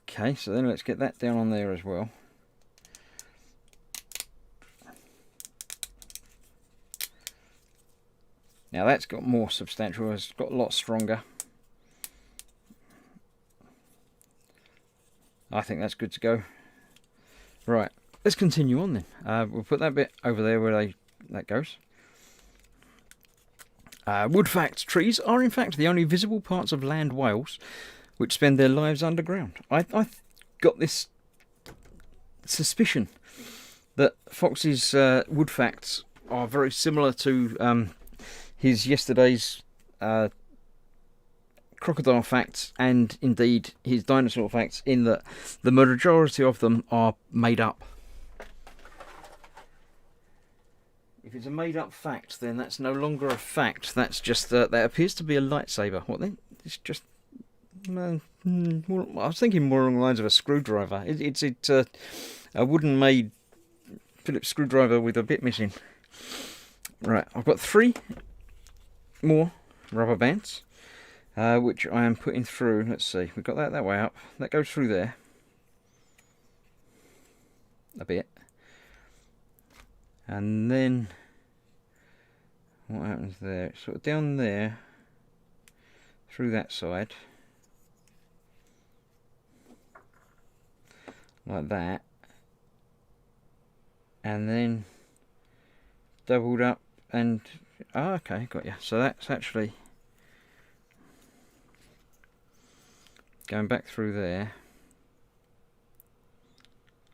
Okay, so then let's get that down on there as well. Now that's got more substantial, it's got a lot stronger. I think that's good to go. Right, let's continue on then. We'll put that bit over there where that goes. Wood facts. Trees are in fact the only visible parts of land whales which spend their lives underground. I got this suspicion that Fox's wood facts are very similar to his yesterday's crocodile facts, and indeed his dinosaur facts, in that the majority of them are made up. If it's a made up fact, then that's no longer a fact. That's just that appears to be a lightsaber. What then? It's just I was thinking more along the lines of a screwdriver. It's a wooden made Phillips screwdriver with a bit missing. Right, I've got 3 more rubber bands, which I am putting through. Let's see, we've got that way up. That goes through there a bit, and then what happens there? It's sort of down there through that side, like that, and then doubled up and okay, got you. So that's actually going back through there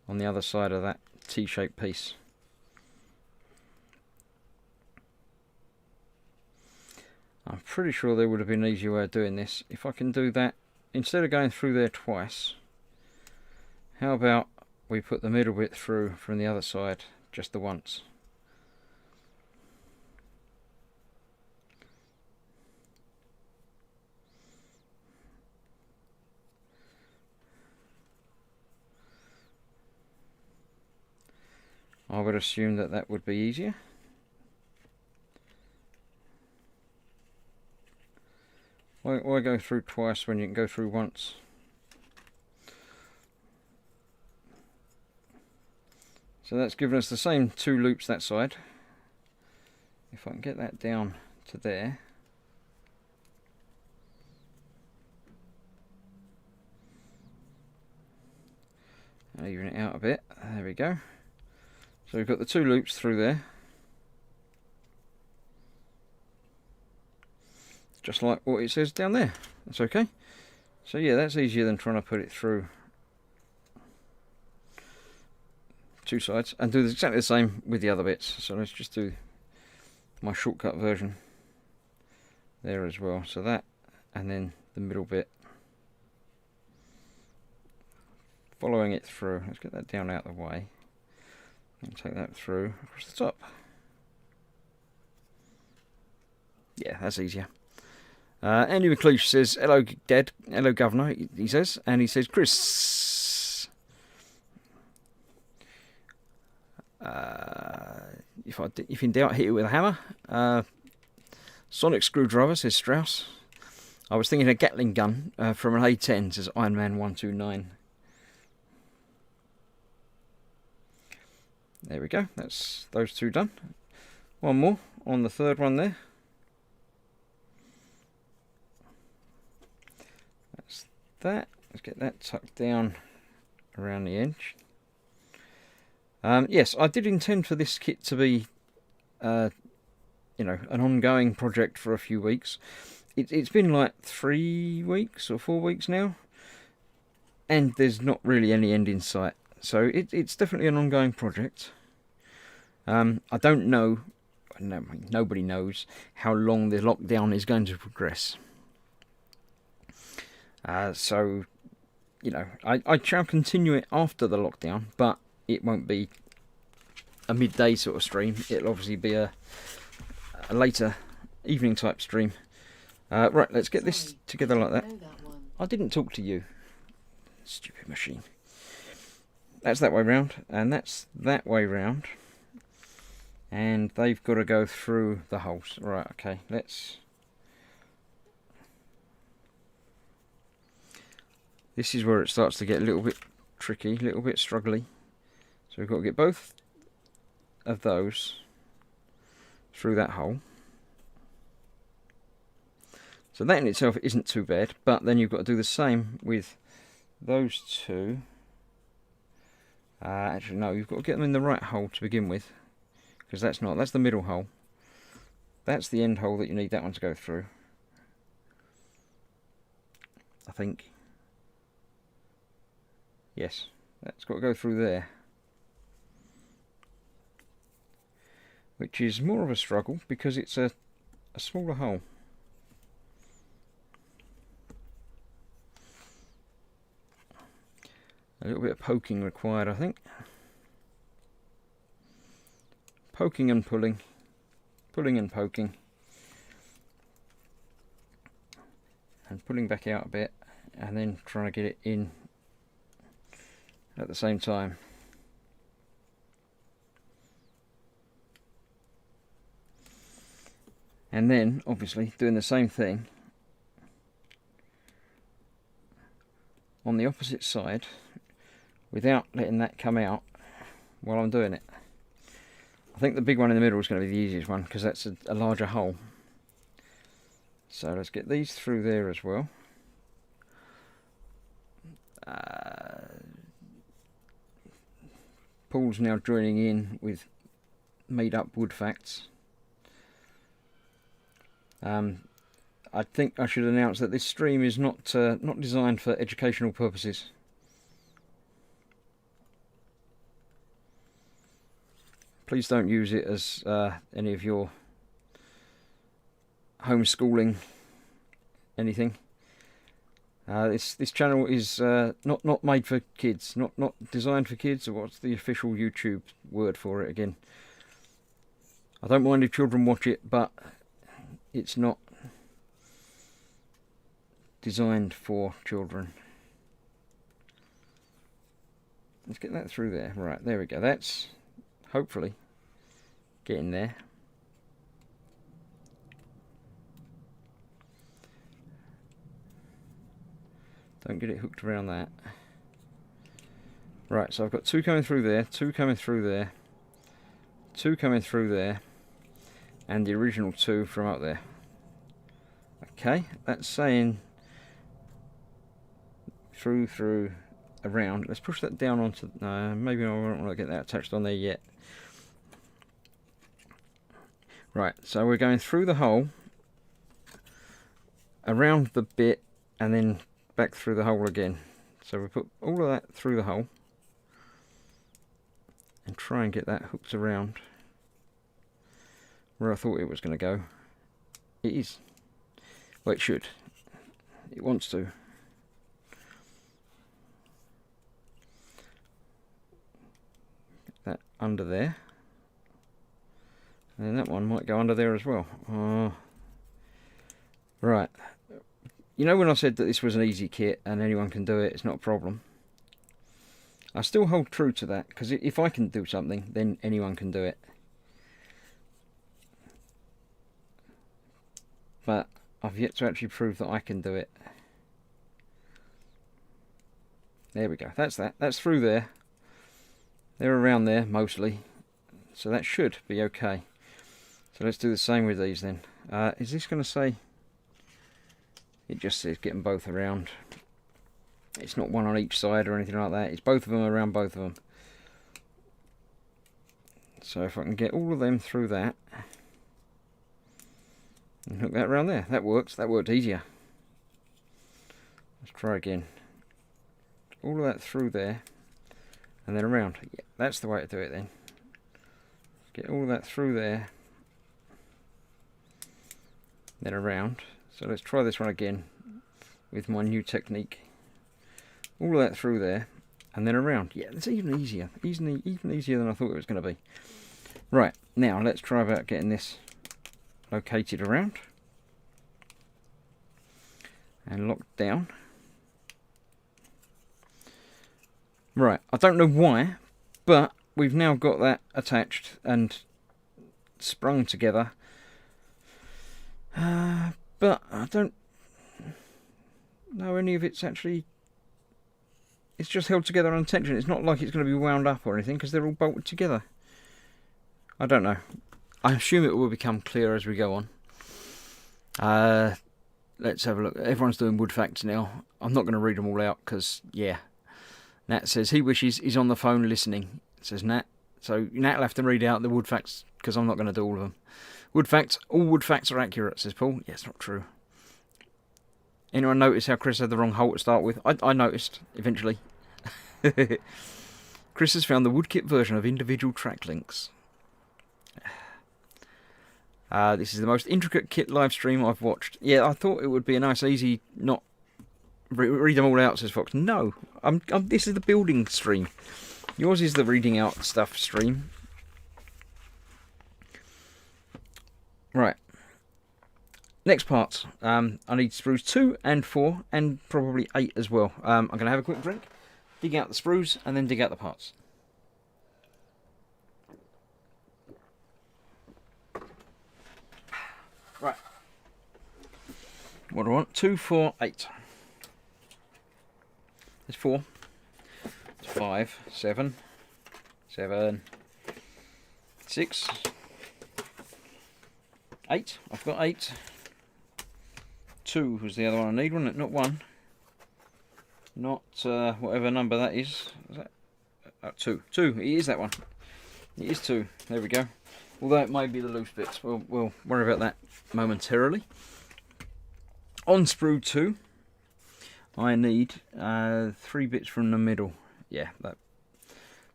on the other side of that T-shaped piece. I'm pretty sure there would have been an easier way of doing this. If I can do that, instead of going through there twice, how about we put the middle bit through from the other side just the once. I would assume that would be easier. Why go through twice when you can go through once? So that's given us the same 2 loops that side. If I can get that down to there. And even it out a bit. There we go. So we've got the 2 loops through there. Just like what it says down there. That's okay. So yeah, that's easier than trying to put it through 2 sides. And do exactly the same with the other bits. So let's just do my shortcut version there as well. So that, and then the middle bit. Following it through. Let's get that down out of the way. And take that through across the top. Yeah, that's easier. Andy McLeish says, hello Dad, hello Governor, he says, and he says, Chris, if in doubt, hit it with a hammer. Sonic screwdriver, says Strauss. I was thinking a Gatling gun from an A10, says Iron Man 129. There we go, that's those 2 done. One more on the 3rd one there. That's that. Let's get that tucked down around the edge. Yes, I did intend for this kit to be, you know, an ongoing project for a few weeks. It's been like 3 weeks or 4 weeks now, and there's not really any end in sight. So it's definitely an ongoing project. I don't know, nobody knows how long the lockdown is going to progress. So, you know, I shall continue it after the lockdown, but it won't be a midday sort of stream. It'll obviously be a later evening type stream. Right, let's get this together like that. I didn't talk to you, stupid machine. That's that way round, and that's that way round. And they've got to go through the holes. Right, okay, let's... This is where it starts to get a little bit tricky, a little bit struggly. So we've got to get both of those through that hole. So that in itself isn't too bad, but then you've got to do the same with those 2. Actually, no, you've got to get them in the right hole to begin with, because that's the middle hole. That's the end hole that you need that one to go through, I think. Yes, that's got to go through there, which is more of a struggle because it's a smaller hole. A little bit of poking required, I think. Poking and pulling. Pulling and poking. And pulling back out a bit. And then trying to get it in at the same time. And then, obviously, doing the same thing on the opposite side, without letting that come out while I'm doing it. I think the big one in the middle is going to be the easiest one, because that's a larger hole. So let's get these through there as well. Paul's now joining in with made up wood facts. I think I should announce that this stream is not designed for educational purposes. Please don't use it as any of your homeschooling anything. This channel is not made for kids, not designed for kids, or what's the official YouTube word for it again? I don't mind if children watch it, but it's not designed for children. Let's get that through there. Right, there we go. That's hopefully getting there. Don't get it hooked around that. Right, so I've got 2 coming through there, 2 coming through there, 2 coming through there, and the original 2 from up there. Okay, that's saying through, around. Let's push that down onto, maybe I won't want to get that attached on there yet. Right, so we're going through the hole, around the bit, and then back through the hole again. So we put all of that through the hole, and try and get that hooked around where I thought it was going to go. It is. Well, it should. It wants to. Get that under there. And then that one might go under there as well. Right. You know when I said that this was an easy kit and anyone can do it, it's not a problem. I still hold true to that, because if I can do something, then anyone can do it. But I've yet to actually prove that I can do it. There we go. That's that. That's through there. They're around there, mostly. So that should be okay. So let's do the same with these then. Is this going to say... It just says get them both around. It's not one on each side or anything like that. It's both of them around both of them. So if I can get all of them through that and hook that around there, that works. That worked easier. Let's try again. All of that through there and then around. Yeah, that's the way to do it then. Get all of that through there, then around. So let's try this one again with my new technique. All of that through there, and then around. Yeah, it's even easier. Even easier than I thought it was going to be. Right, now let's try about getting this located around. And locked down. Right, I don't know why, but we've now got that attached and sprung together. But I don't know any of it's actually... It's just held together on tension. It's not like it's going to be wound up or anything, because they're all bolted together. I don't know. I assume it will become clear as we go on. Let's have a look. Everyone's doing wood facts now. I'm not going to read them all out, because, yeah. Nat says he wishes he's on the phone listening, says Nat. So Nat will have to read out the wood facts, because I'm not going to do all of them. Wood facts, all wood facts are accurate, says Paul. Yeah, it's not true. Anyone notice how Chris had the wrong hole to start with? I noticed, eventually. Chris has found the woodkit version of individual track links. This is the most intricate kit live stream I've watched. Yeah, I thought it would be a nice, easy, not read them all out, says Fox. No, this is the building stream. Yours is the reading out stuff stream. Right. Next parts. I need sprues 2 and 4 and probably 8 as well. I'm going to have a quick drink, dig out the sprues, and then dig out the parts. Right. What do I want? 2, 4, 8. There's 4. There's 5, 7, 7, 6, 8. I've got 8. 2 was the other one I need, wasn't it? Not 1. Not whatever number that is. Is that 2? 2. It is that one. It is 2. There we go. Although it may be the loose bits. We'll worry about that momentarily. On sprue 2, I need 3 bits from the middle. Yeah,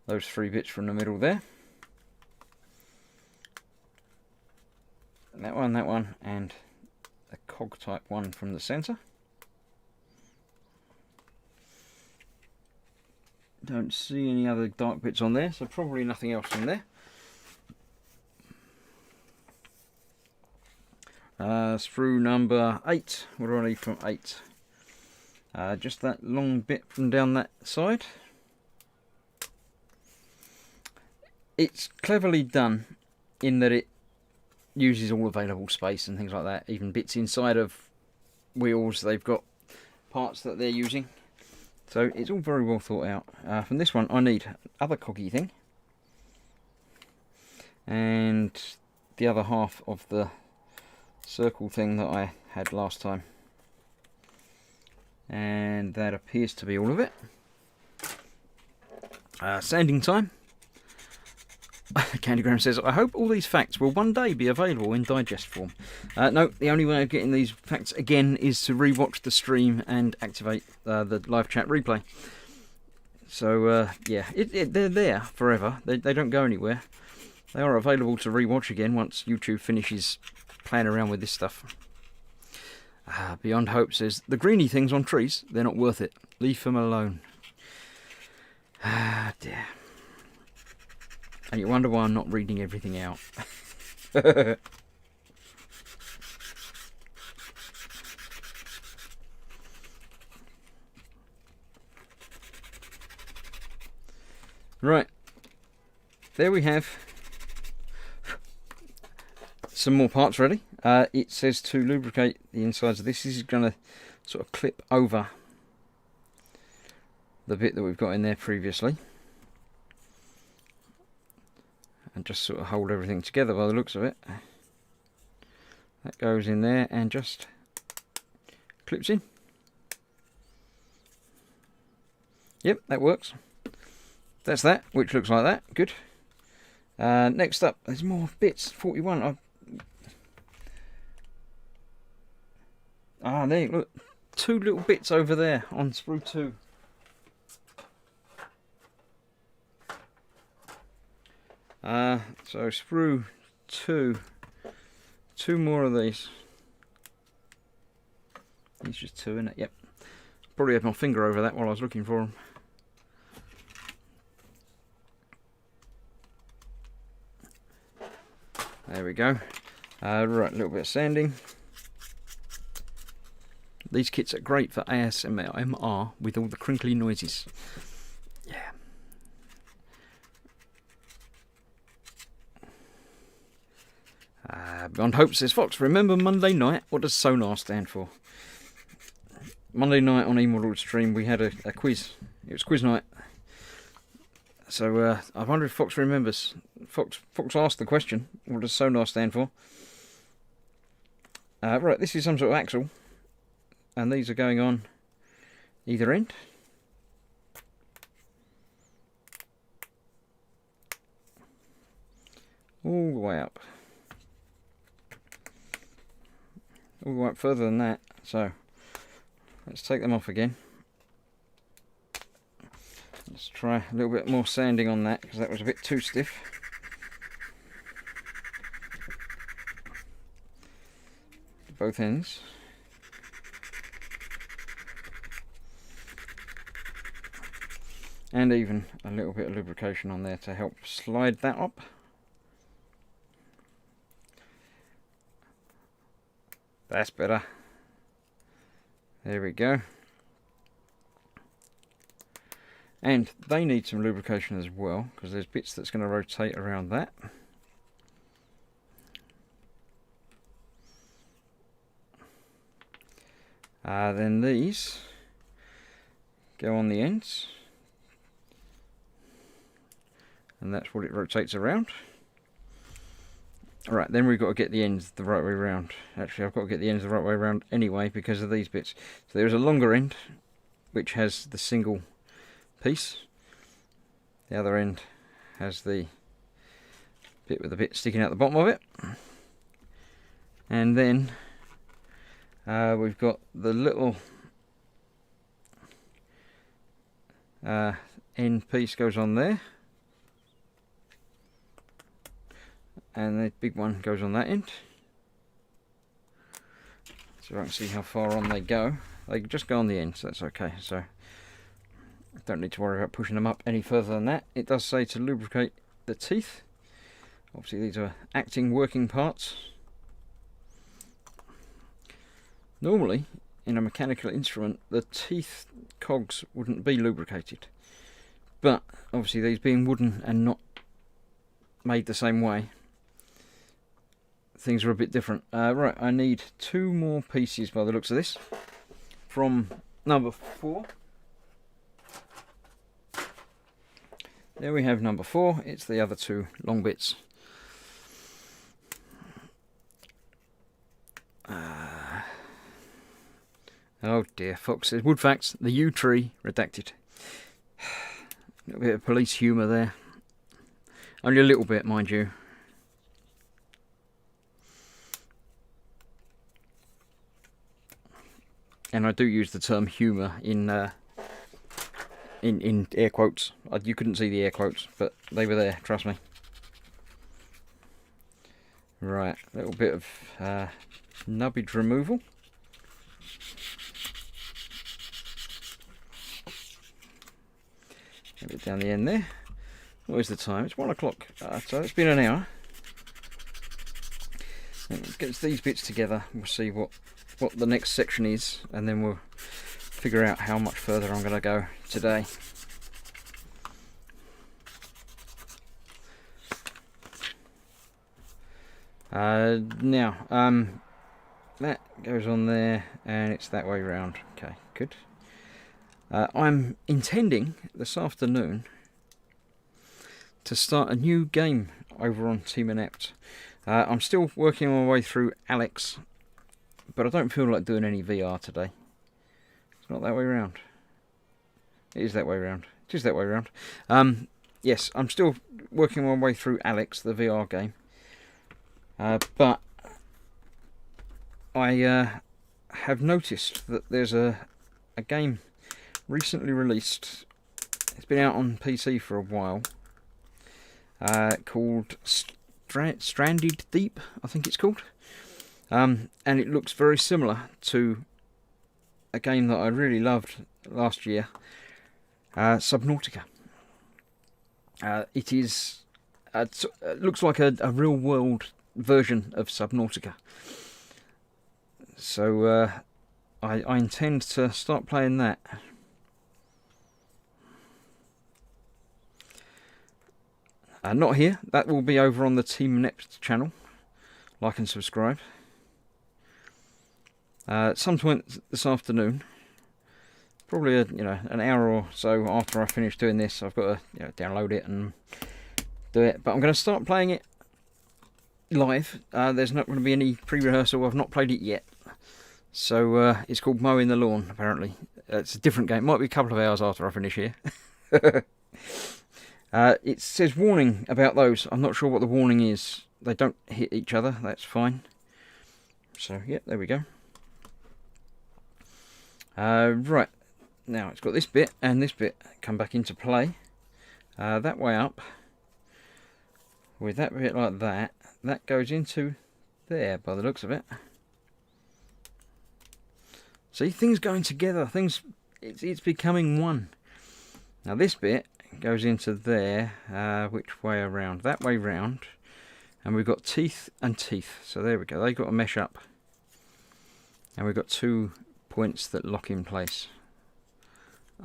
those 3 bits from the middle there. That one, and a cog type one from the centre. Don't see any other dark bits on there, so probably nothing else in there. Sprue number 8. What do I need from 8? Just that long bit from down that side. It's cleverly done in that it uses all available space and things like that. Even bits inside of wheels, they've got parts that they're using. So it's all very well thought out. From this one I need other coggy thing, and the other half of the circle thing that I had last time, and that appears to be all of it. Sanding time. Candygram says, I hope all these facts will one day be available in digest form. No, the only way of getting these facts again is to rewatch the stream and activate the live chat replay. So yeah, they're there forever. They don't go anywhere. They are available to rewatch again once YouTube finishes playing around with this stuff. Beyond Hope says, the greeny things on trees, they're not worth it. Leave them alone. Ah, dear. And you wonder why I'm not reading everything out. Right. There we have some more parts ready. It says to lubricate the insides of this. This is going to sort of clip over the bit that we've got in there previously. And just sort of hold everything together by the looks of it. That goes in there and just clips in. Yep, that works. That's that, which looks like that. Good. Next up, there's more bits. 41. There you look. 2 little bits over there on sprue 2. So sprue 2, 2 more of these. These just 2 in it. Yep. Probably had my finger over that while I was looking for them. There we go. Right, a little bit of sanding. These kits are great for ASMR with all the crinkly noises. Yeah. Beyond Hope says, Fox, remember Monday night? What does sonar stand for? Monday night on eModel stream we had a quiz. It was quiz night. So I wonder if Fox remembers. Fox asked the question, what does sonar stand for? Right, this is some sort of axle. And these are going on either end. All the way up. All the way up further than that. So let's take them off again. Let's try a little bit more sanding on that because that was a bit too stiff. Both ends. And even a little bit of lubrication on there to help slide that up. That's better. There we go. And they need some lubrication as well, because there's bits that's going to rotate around that. Then these go on the ends. And that's what it rotates around. Alright, then we've got to get the ends the right way around. Actually, I've got to get the ends the right way around anyway because of these bits. So there's a longer end, which has the single piece. The other end has the bit with the bit sticking out the bottom of it. And then we've got the little end piece goes on there. And the big one goes on that end. So I can see how far on they go. They just go on the end, so that's okay. So don't need to worry about pushing them up any further than that. It does say to lubricate the teeth. Obviously these are acting working parts. Normally, in a mechanical instrument, the teeth cogs wouldn't be lubricated. But obviously these being wooden and not made the same way, things are a bit different. Right, I need 2 more pieces by the looks of this from number 4. there we have number 4. It's the other 2 long bits. Oh dear, Fox says, wood facts, the yew tree, redacted. A little bit of police humour there. Only a little bit, mind you. And I do use the term humour in air quotes. You couldn't see the air quotes, but they were there, trust me. Right, a little bit of nubbage removal. A bit down the end there. What is the time? It's 1 o'clock, so it's been an hour. Let's get these bits together. We'll see what the next section is, and then we'll figure out how much further I'm going to go today. Now, that goes on there, and it's that way round. Okay, good. I'm intending this afternoon to start a new game over on Team Inept. I'm still working my way through Alex, but I don't feel like doing any VR today. It's not that way round. It is that way round. It is that way round. Yes, I'm still working my way through Alex, the VR game. But I have noticed that there's a game recently released. It's been out on PC for a while. Called Stranded Deep, I think it's called. And it looks very similar to a game that I really loved last year, Subnautica. It is. It looks like a real world version of Subnautica. So I intend to start playing that. Not here. That will be over on the Team Inept channel. Like and subscribe. Some point this afternoon, probably an hour or so after I finish doing this, I've got to download it and do it. But I'm going to start playing it live. There's not going to be any pre-rehearsal. I've not played it yet. So it's called Mowing the Lawn. Apparently, it's a different game. Might be a couple of hours after I finish here. It says warning about those. I'm not sure what the warning is. They don't hit each other. That's fine. So, yeah, there we go. Right. Now, it's got this bit and this bit come back into play. That way up. With that bit like that. That goes into there by the looks of it. See, things going together. It's becoming one. Now, this bit goes into there. Which way around? That way round. And we've got teeth and teeth. So there we go. They've got to mesh up. And we've got 2 points that lock in place.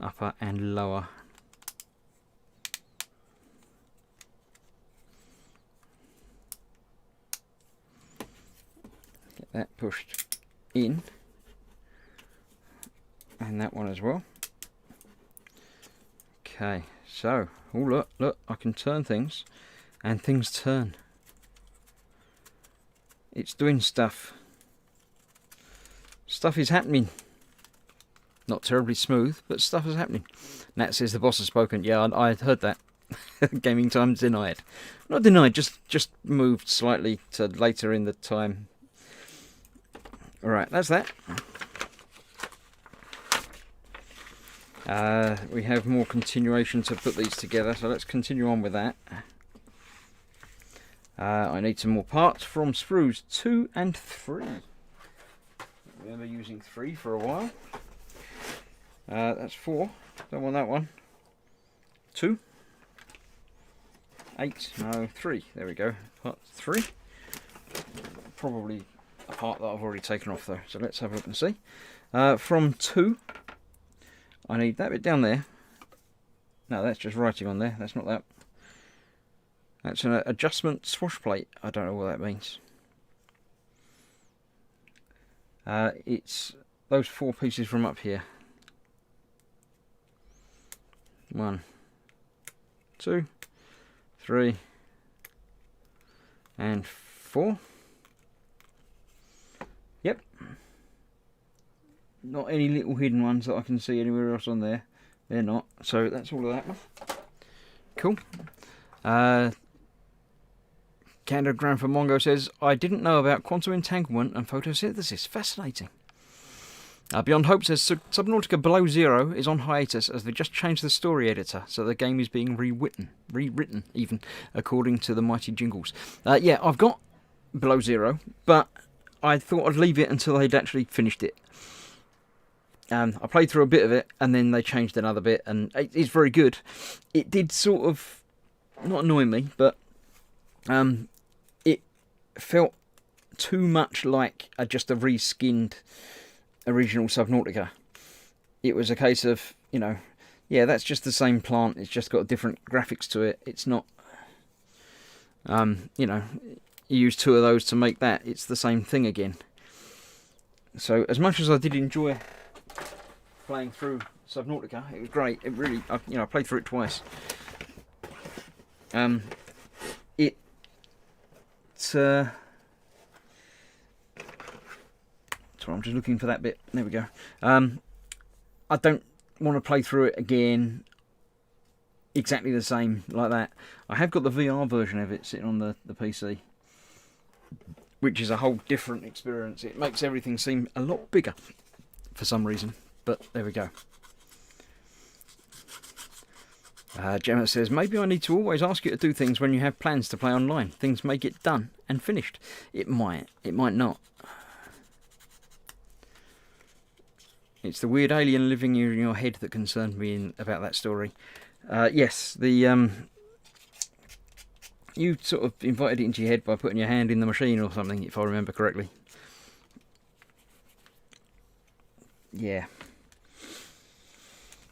Upper and lower. Get that pushed in. And that one as well. Okay, so, oh look, I can turn things. And things turn. It's doing stuff. Stuff is happening. Not terribly smooth, but stuff is happening. Nat says the boss has spoken. Yeah, I heard that. Gaming time denied. Not denied, just moved slightly to later in the time. Alright, that's that. We have more continuation to put these together, so let's continue on with that. I need some more parts from sprues 2 and 3. Remember using 3 for a while. That's 4. Don't want that one. 2. 8. No, 3. There we go. Part 3. Probably a part that I've already taken off though. So let's have a look and see. From 2, I need that bit down there. No, that's just writing on there. That's not that. That's an adjustment swash plate. I don't know what that means. It's those 4 pieces from up here. 1, 2, 3, and 4. Yep. Not any little hidden ones that I can see anywhere else on there. They're not. So that's all of that one. Cool. Candid Grandpa Mongo says, I didn't know about quantum entanglement and photosynthesis. Fascinating. Beyond Hope says, Subnautica Below Zero is on hiatus as they just changed the story editor, so the game is being rewritten even, according to the mighty Jingles. Yeah, I've got Below Zero, but I thought I'd leave it until they'd actually finished it. I played through a bit of it, and then they changed another bit, and it's very good. It did sort of, not annoy me, but it felt too much like just a reskinned original Subnautica. It was a case of, you know, yeah, that's just the same plant, it's just got different graphics to it. It's not, you know, you use 2 of those to make that, it's the same thing again. So as much as I did enjoy playing through Subnautica, it was great. It really, you know, I played through it twice. So I'm just looking for that bit. There we go. I don't want to play through it again exactly the same like that. I have got the VR version of it sitting on the PC, which is a whole different experience. It makes everything seem a lot bigger for some reason, but there we go. Gemma says, maybe I need to always ask you to do things when you have plans to play online. Things may get done and finished. It might not. It's the weird alien living in your head that concerned me about that story. Yes, the you sort of invited it into your head by putting your hand in the machine or something, if I remember correctly. Yeah.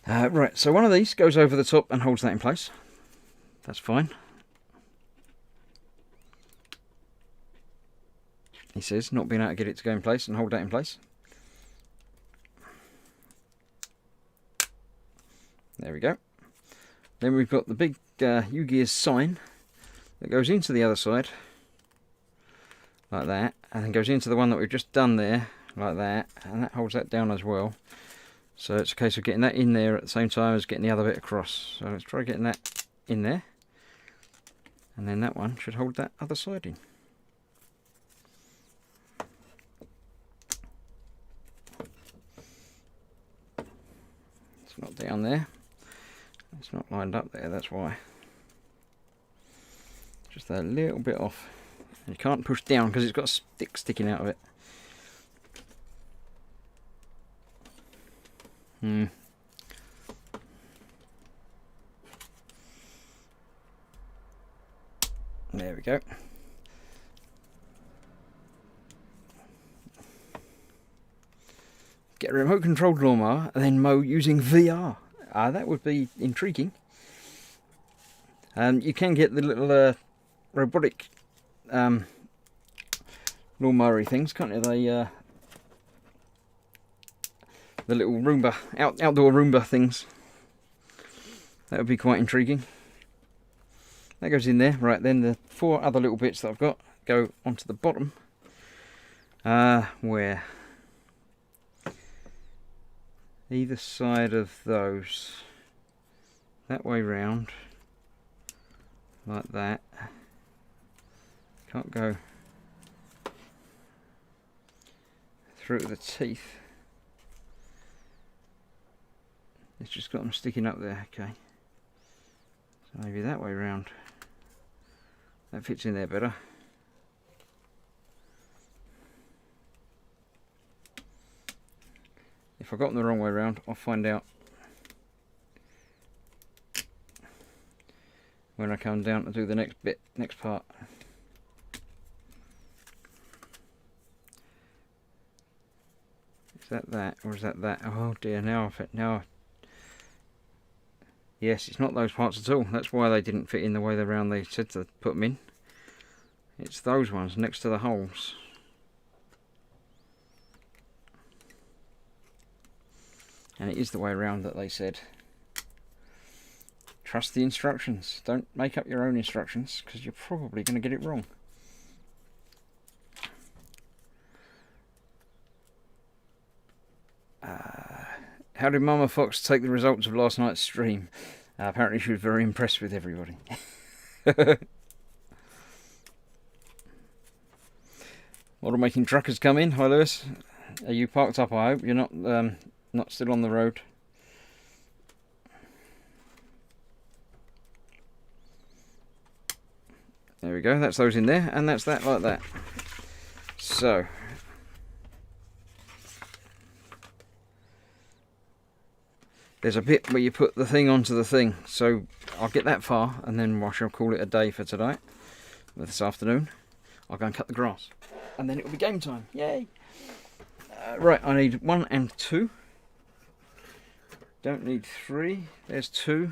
Right, so one of these goes over the top and holds that in place. That's fine. He says, not being able to get it to go in place and hold that in place. There we go. Then we've got the big U-Gears sign that goes into the other side, like that, and then goes into the one that we've just done there, like that, and that holds that down as well. So it's a case of getting that in there at the same time as getting the other bit across. So let's try getting that in there. And then that one should hold that other side in. It's not down there. It's not lined up there, that's why. Just a little bit off. And you can't push down because it's got a stick sticking out of it. There we go. Get a remote controlled lawnmower and then mow using VR. That would be intriguing. You can get the little robotic lawnmower things, can't you? They the little Roomba, outdoor Roomba things. That would be quite intriguing. That goes in there. Right, then the 4 other little bits that I've got go onto the bottom. Where? Either side of those. That way round. Like that. Can't go through the teeth. It's just got them sticking up there, okay. So maybe that way round. That fits in there better. If I've got them the wrong way round, I'll find out when I come down to do the next bit, next part. Is that or is that? Oh dear, now yes, it's not those parts at all. That's why they didn't fit in the way they said to put them in. It's those ones next to the holes. And it is the way around that they said. Trust the instructions. Don't make up your own instructions, because you're probably going to get it wrong. How did Mama Fox take the results of last night's stream? Apparently she was very impressed with everybody. Model making truckers come in. Hi Lewis. Are you parked up? I hope you're not still on the road. There we go, that's those in there, and that's that like that. So, there's a bit where you put the thing onto the thing, so I'll get that far, and then I shall call it a day for tonight. This afternoon, I'll go and cut the grass, and then it'll be game time. Yay! Right, I need 1 and 2. Don't need 3. There's 2,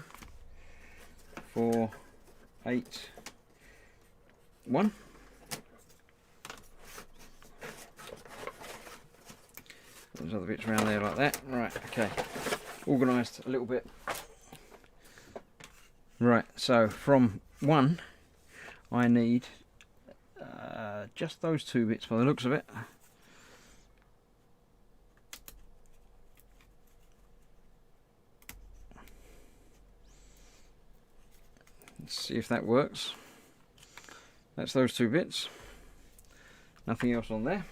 4, 8. 1. There's other bits around there like that. Right, okay. Organised a little bit. Right, so from 1, I need just those 2 bits by the looks of it. Let's see if that works. That's those 2 bits. Nothing else on there.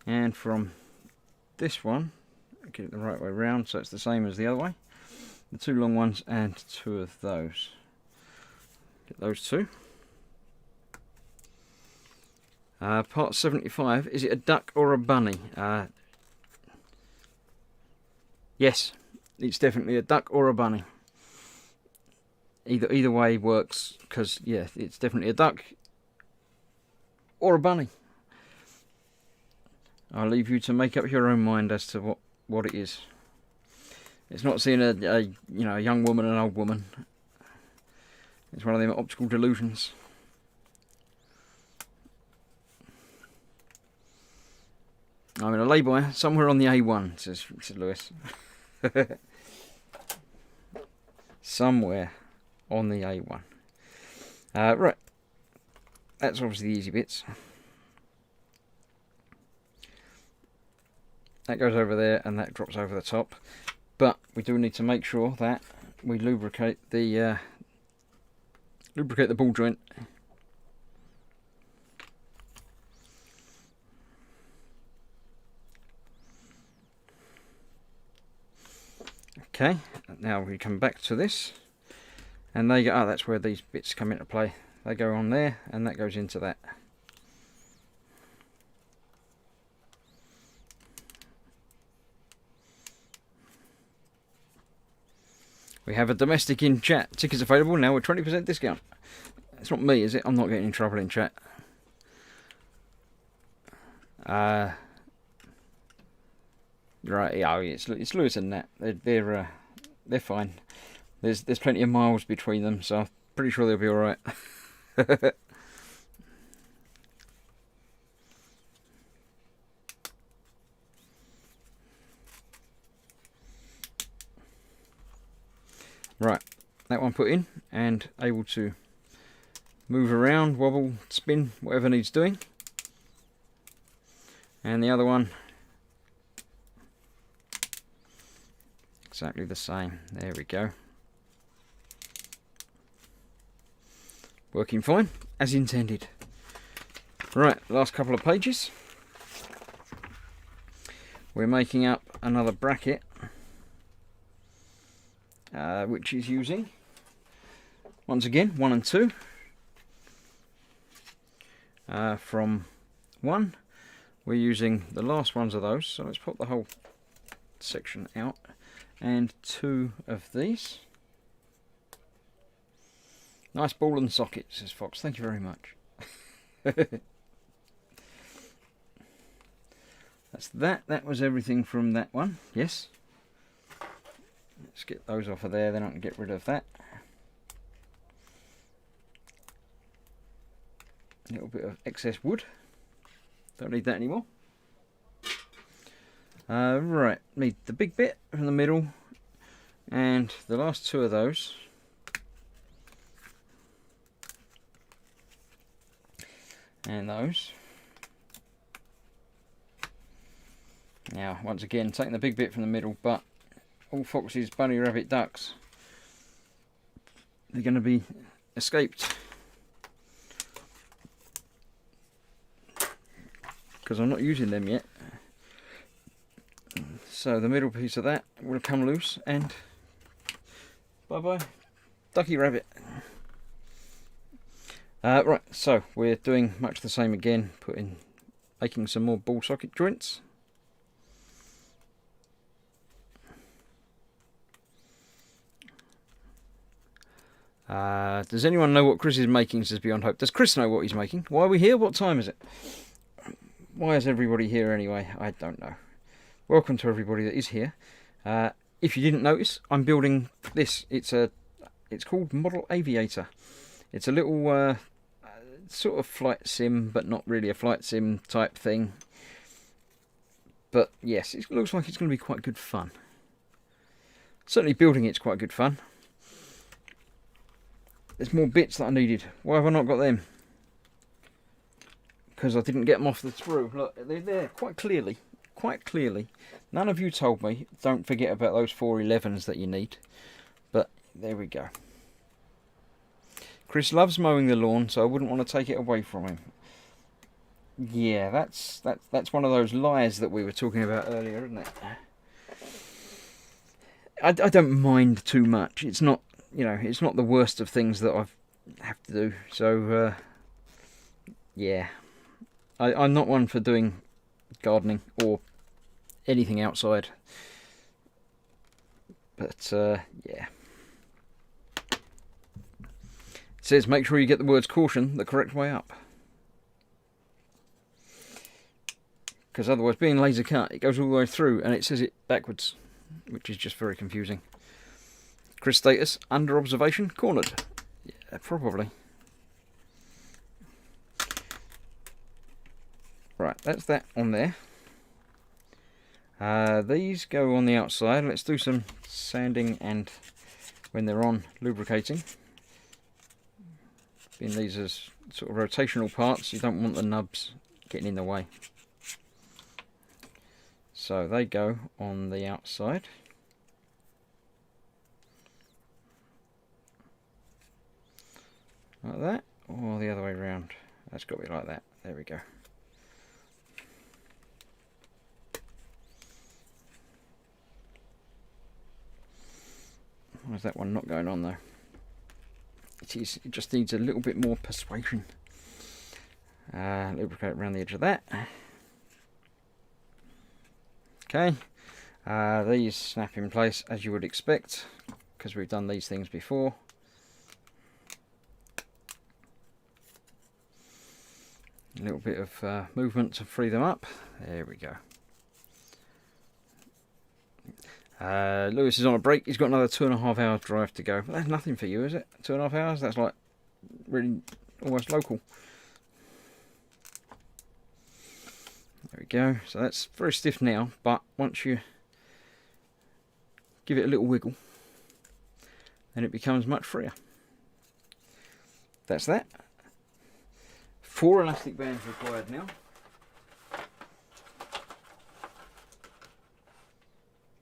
And from this one, get it the right way round so it's the same as the other way. The 2 long ones and 2 of those. Get those 2. Part 75. Is it a duck or a bunny? Yes, it's definitely a duck or a bunny. Either way works, because yeah, it's definitely a duck or a bunny. I'll leave you to make up your own mind as to what it is. It's not seeing a young woman and an old woman. It's one of them optical delusions. I'm in a lay-by somewhere on the A1, says Lewis. Somewhere on the A1. Right, that's obviously the easy bits. That goes over there and that drops over the top, but we do need to make sure that we lubricate the ball joint. Okay, now we come back to this. And there you go. Oh, that's where these bits come into play. They go on there, and that goes into that. We have a domestic in chat. Tickets available now with 20% discount. It's not me, is it? I'm not getting in trouble in chat. Right, yeah, it's Lewis and Nat. They're fine. There's plenty of miles between them, so I'm pretty sure they'll be all right. Right, that one put in and able to move around, wobble, spin, whatever needs doing. And the other one, exactly the same. There we go. Working fine, as intended. Right, last couple of pages. We're making up another bracket, which is using, once again, 1 and 2. From 1, we're using the last ones of those, so let's pop the whole section out, and 2 of these. Nice ball and socket, says Fox. Thank you very much. That's that. That was everything from that one. Yes. Let's get those off of there, then I can get rid of that. A little bit of excess wood. Don't need that anymore. Right, need the big bit from the middle, And the last two of those. And those. Now, once again, taking the big bit from the middle, but all foxes, bunny, rabbit, ducks, they're going to be escaped. Because I'm not using them yet. So the middle piece of that will come loose, and bye-bye, ducky rabbit. Right, so we're doing much the same again, making some more ball socket joints. Does anyone know what Chris is making, says Beyond Hope? Does Chris know what he's making? Why are we here? What time is it? Why is everybody here anyway? I don't know. Welcome to everybody that is here. If you didn't notice, I'm building this. It's called Model Aviator. It's a little sort of flight sim, but not really a flight sim type thing. But yes, it looks like it's going to be quite good fun. Certainly building it's quite good fun. There's more bits that I needed. Why have I not got them? Because I didn't get them off the sprue. Look, they're there quite clearly. Quite clearly. None of you told me. Don't forget about those 411s that you need. But there we go. Chris loves mowing the lawn, so I wouldn't want to take it away from him. Yeah, that's one of those lies that we were talking about earlier, isn't it? I don't mind too much. It's not, you know, it's not the worst of things that I have to do. So, yeah. I'm not one for doing gardening or anything outside. But, yeah. It says make sure you get the words caution the correct way up. Because otherwise, being laser cut, it goes all the way through and it says it backwards, which is just very confusing. Chris status, under observation, cornered. Yeah, probably. Right, that's that on there. These go on the outside. Let's do some sanding and, when they're on, lubricating. Being these as sort of rotational parts, you don't want the nubs getting in the way. So they go on the outside. Like that, or the other way around. That's got to be like that. There we go. Why is that one not going on though? It just needs a little bit more persuasion. Lubricate around the edge of that. Okay. These snap in place as you would expect, because we've done these things before. A little bit of movement to free them up. There we go. Lewis is on a break. He's got another 2.5 hours drive to go. But that's nothing for you, is it? 2.5 hours? That's like really almost local. There we go. So that's very stiff now, but once you give it a little wiggle, then it becomes much freer. That's that. 4 elastic bands required now.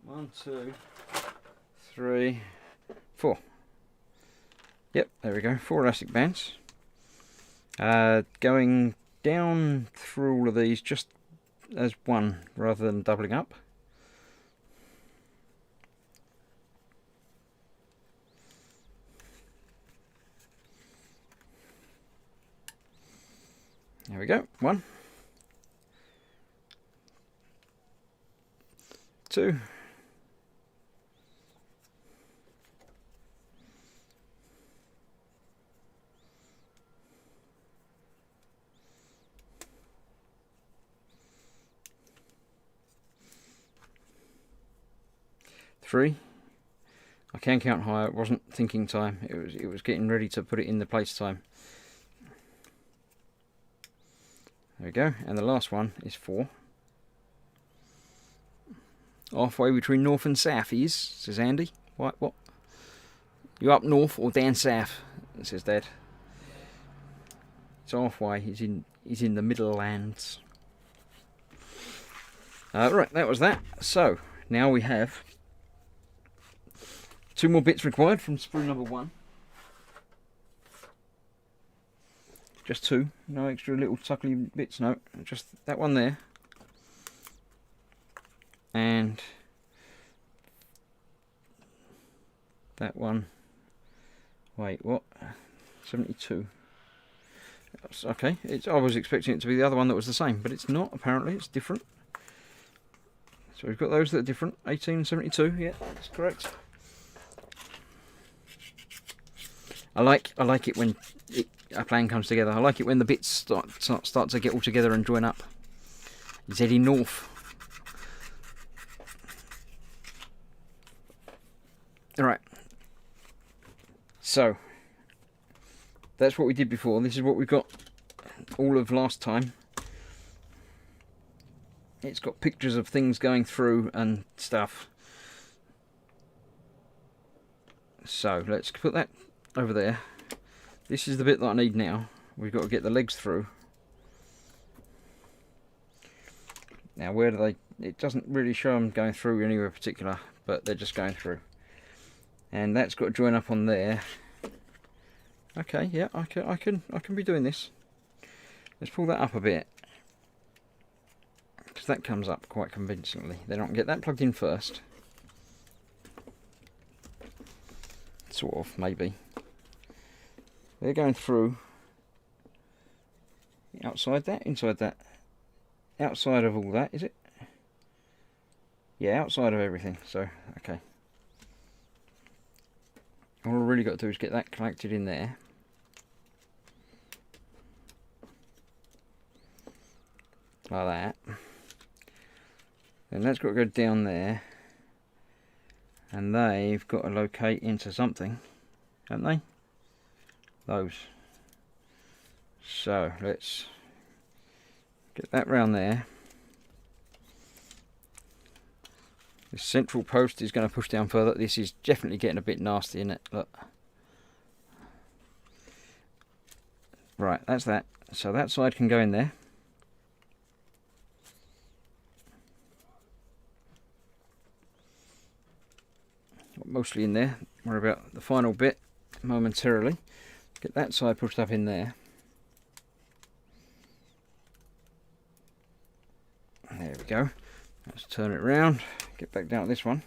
1, 2, 3, 4. Yep, there we go. 4 elastic bands. Going down through all of these just as one rather than doubling up. There we go. 1, 2, 3. I can count higher. It wasn't thinking time. It was getting ready to put it in the place time. There we go. And the last one is 4. Halfway between north and south is, says Andy. What? You up north or down south? Says Dad. It's halfway. He's in the Middle Lands. Right, that was that. So now we have 2 more bits required from sprue number 1. Just 2. No extra little tuckly bits. No, just that one there. And that one. Wait, what? 72. Okay, I was expecting it to be the other one that was the same, but it's not. Apparently, it's different. So we've got those that are different. 18 and 72. Yeah, that's correct. I like it when a plan comes together. I like it when the bits start to get all together and join up. He's heading north. Alright. So, that's what we did before. This is what we got all of last time. It's got pictures of things going through and stuff. So, let's put that over there. This is the bit that I need now. We've got to get the legs through. Now, where do they... It doesn't really show them going through anywhere particular, but they're just going through. And that's got to join up on there. Okay, yeah, I can be doing this. Let's pull that up a bit, because that comes up quite convincingly. Then I can get that plugged in first. Sort of, maybe. They're going through outside that, inside that, outside of all that, is it? Yeah, outside of everything. So, okay. All I've really got to do is get that connected in there. Like that. Then that's got to go down there. And they've got to locate into something, haven't they? Those. So, let's get that round there. This central post is going to push down further. This is definitely getting a bit nasty, isn't it? Look. Right, that's that. So that side can go in there. Mostly in there. Worry about the final bit momentarily. Get that side pushed up in there. There we go. Let's turn it around. Get back down to this one.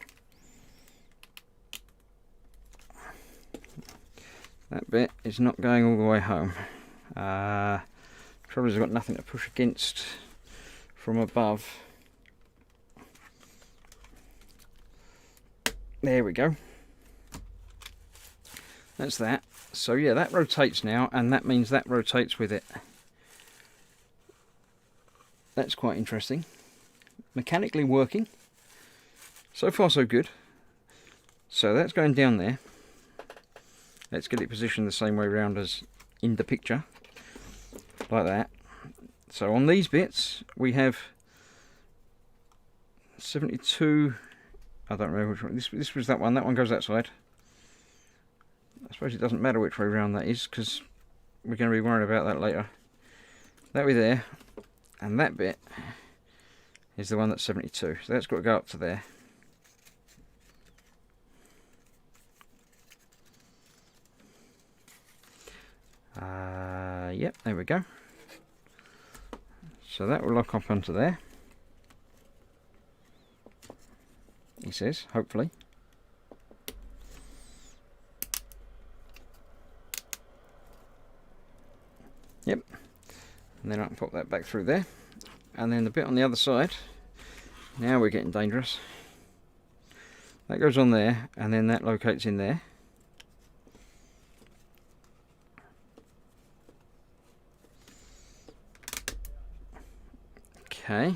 That bit is not going all the way home. Trouble is I've got nothing to push against from above. There we go. That's that. So yeah, that rotates now, and that means that rotates with it. That's quite interesting. Mechanically working. So far so good. So that's going down there. Let's get it positioned the same way around as in the picture. Like that. So on these bits we have 72. I don't remember which one. This was that one. That one goes that side. I suppose it doesn't matter which way around that is, because we're going to be worried about that later. That way there. And that bit is the one that's 72. So that's got to go up to there. Yep, there we go. So that will lock up onto there. He says, hopefully. Yep. And then I can pop that back through there. And then the bit on the other side, now we're getting dangerous. That goes on there, and then that locates in there. Okay.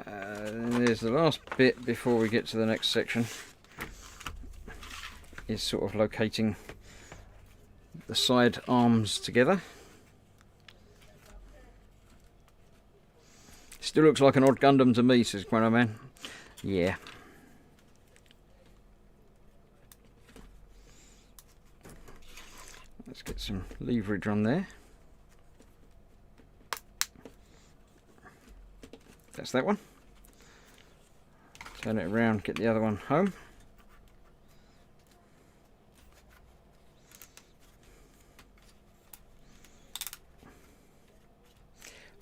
And there's the last bit before we get to the next section. Is sort of locating the side arms together. Still looks like an odd Gundam to me, says Quano Man. Yeah. Let's get some leverage on there. That's that one. Turn it around, get the other one home.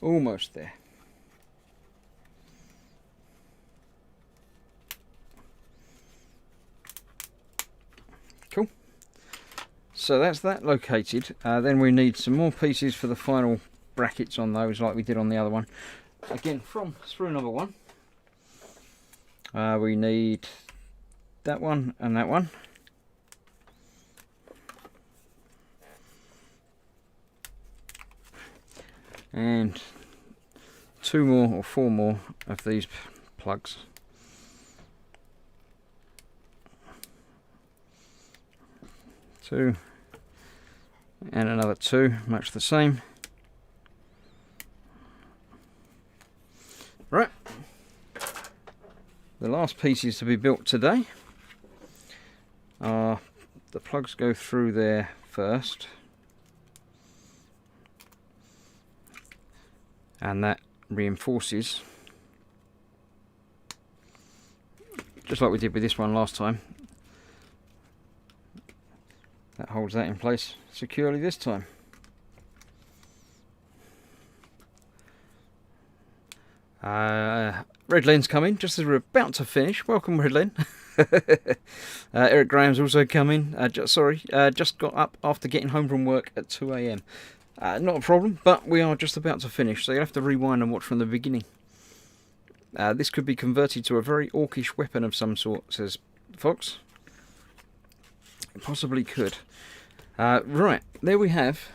Almost there. Cool. So that's that located. Then we need some more pieces for the final brackets on those, like we did on the other one. Again, from sprue number 1. We need that one and that one. And 2 more or 4 more of these plugs. Two and another 2, much the same. Right, the last pieces to be built today are the plugs go through there first, and that reinforces just like we did with this one last time. That holds that in place securely this time. Redlen's coming just as we're about to finish. Welcome, Redlen. Eric Graham's also coming. Just got up after getting home from work at 2 AM. Not a problem, but we are just about to finish, so you'll have to rewind and watch from the beginning. This could be converted to a very orcish weapon of some sort, says Fox. It possibly could. Right, there we have.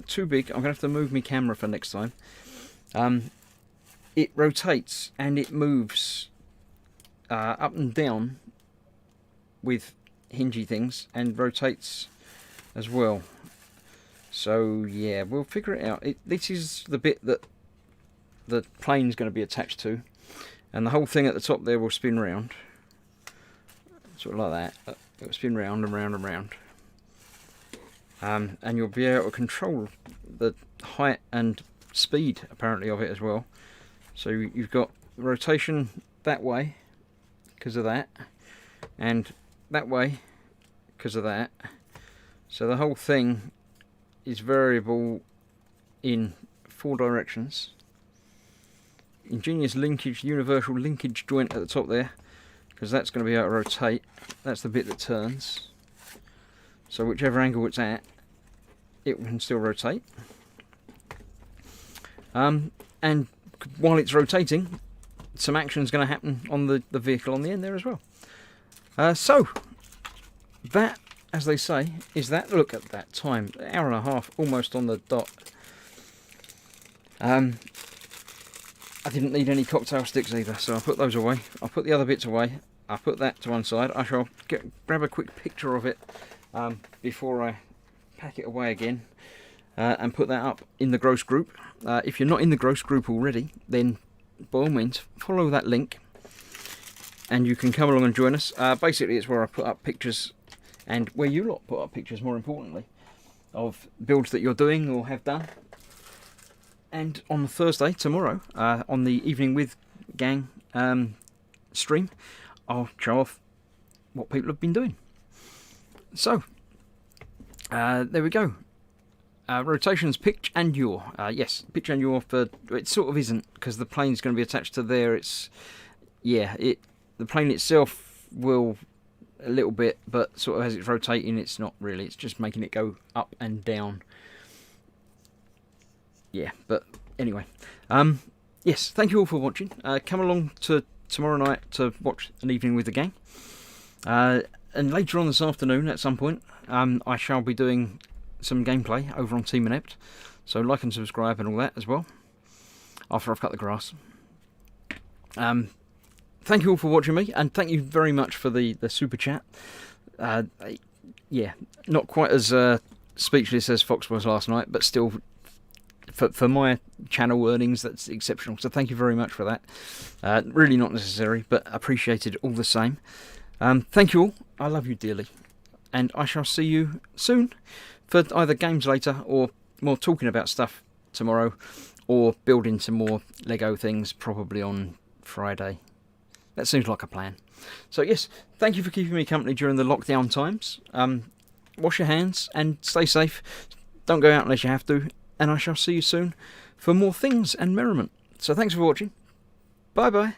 Too big. I'm going to have to move my camera for next time. It rotates and it moves up and down with hingy things, and rotates as well. So yeah, we'll figure it out. This is the bit that the plane's going to be attached to, and the whole thing at the top there will spin round, sort of like that. It will spin round and round and round, and you'll be able to control the height and speed apparently of it as well. So you've got rotation that way because of that, and that way because of that. So the whole thing is variable in 4 directions. Ingenious linkage, universal linkage joint at the top there, because that's going to be able to rotate. That's the bit that turns. So whichever angle it's at, it can still rotate. And while it's rotating, some action is going to happen on the vehicle on the end there as well. So that, as they say, is that. Look at that time, an hour and a half, almost on the dot. I didn't need any cocktail sticks either, so I put those away. I'll put the other bits away. I'll put that to one side. I shall grab a quick picture of it before I pack it away again, and put that up in the Gross group. If you're not in the Gross group already, then by all means follow that link and you can come along and join us. Basically it's where I put up pictures, and where you lot put up pictures, more importantly, of builds that you're doing or have done. And on Thursday, tomorrow, on the Evening with Gang stream, I'll show off what people have been doing. So there we go. Rotations, pitch and yaw. Yes, pitch and yaw. For it sort of isn't, because the plane's going to be attached to there. It's the plane itself will a little bit, but sort of as it's rotating, it's not really. It's just making it go up and down. Yeah, but anyway, yes. Thank you all for watching. Come along to tomorrow night to watch An Evening with the Gang, and later on this afternoon at some point, I shall be doing some gameplay over on Team Inept, so like and subscribe and all that as well after I've cut the grass. Thank you all for watching me, and thank you very much for the super chat. Yeah, not quite as speechless as Fox was last night, but still for my channel earnings, that's exceptional. So thank you very much for that. Really not necessary, but appreciated all the same. Thank you all. I love you dearly. And I shall see you soon for either games later or more talking about stuff tomorrow, or building some more Lego things probably on Friday. That seems like a plan. So yes, thank you for keeping me company during the lockdown times. Wash your hands and stay safe. Don't go out unless you have to. And I shall see you soon for more things and merriment. So thanks for watching. Bye bye.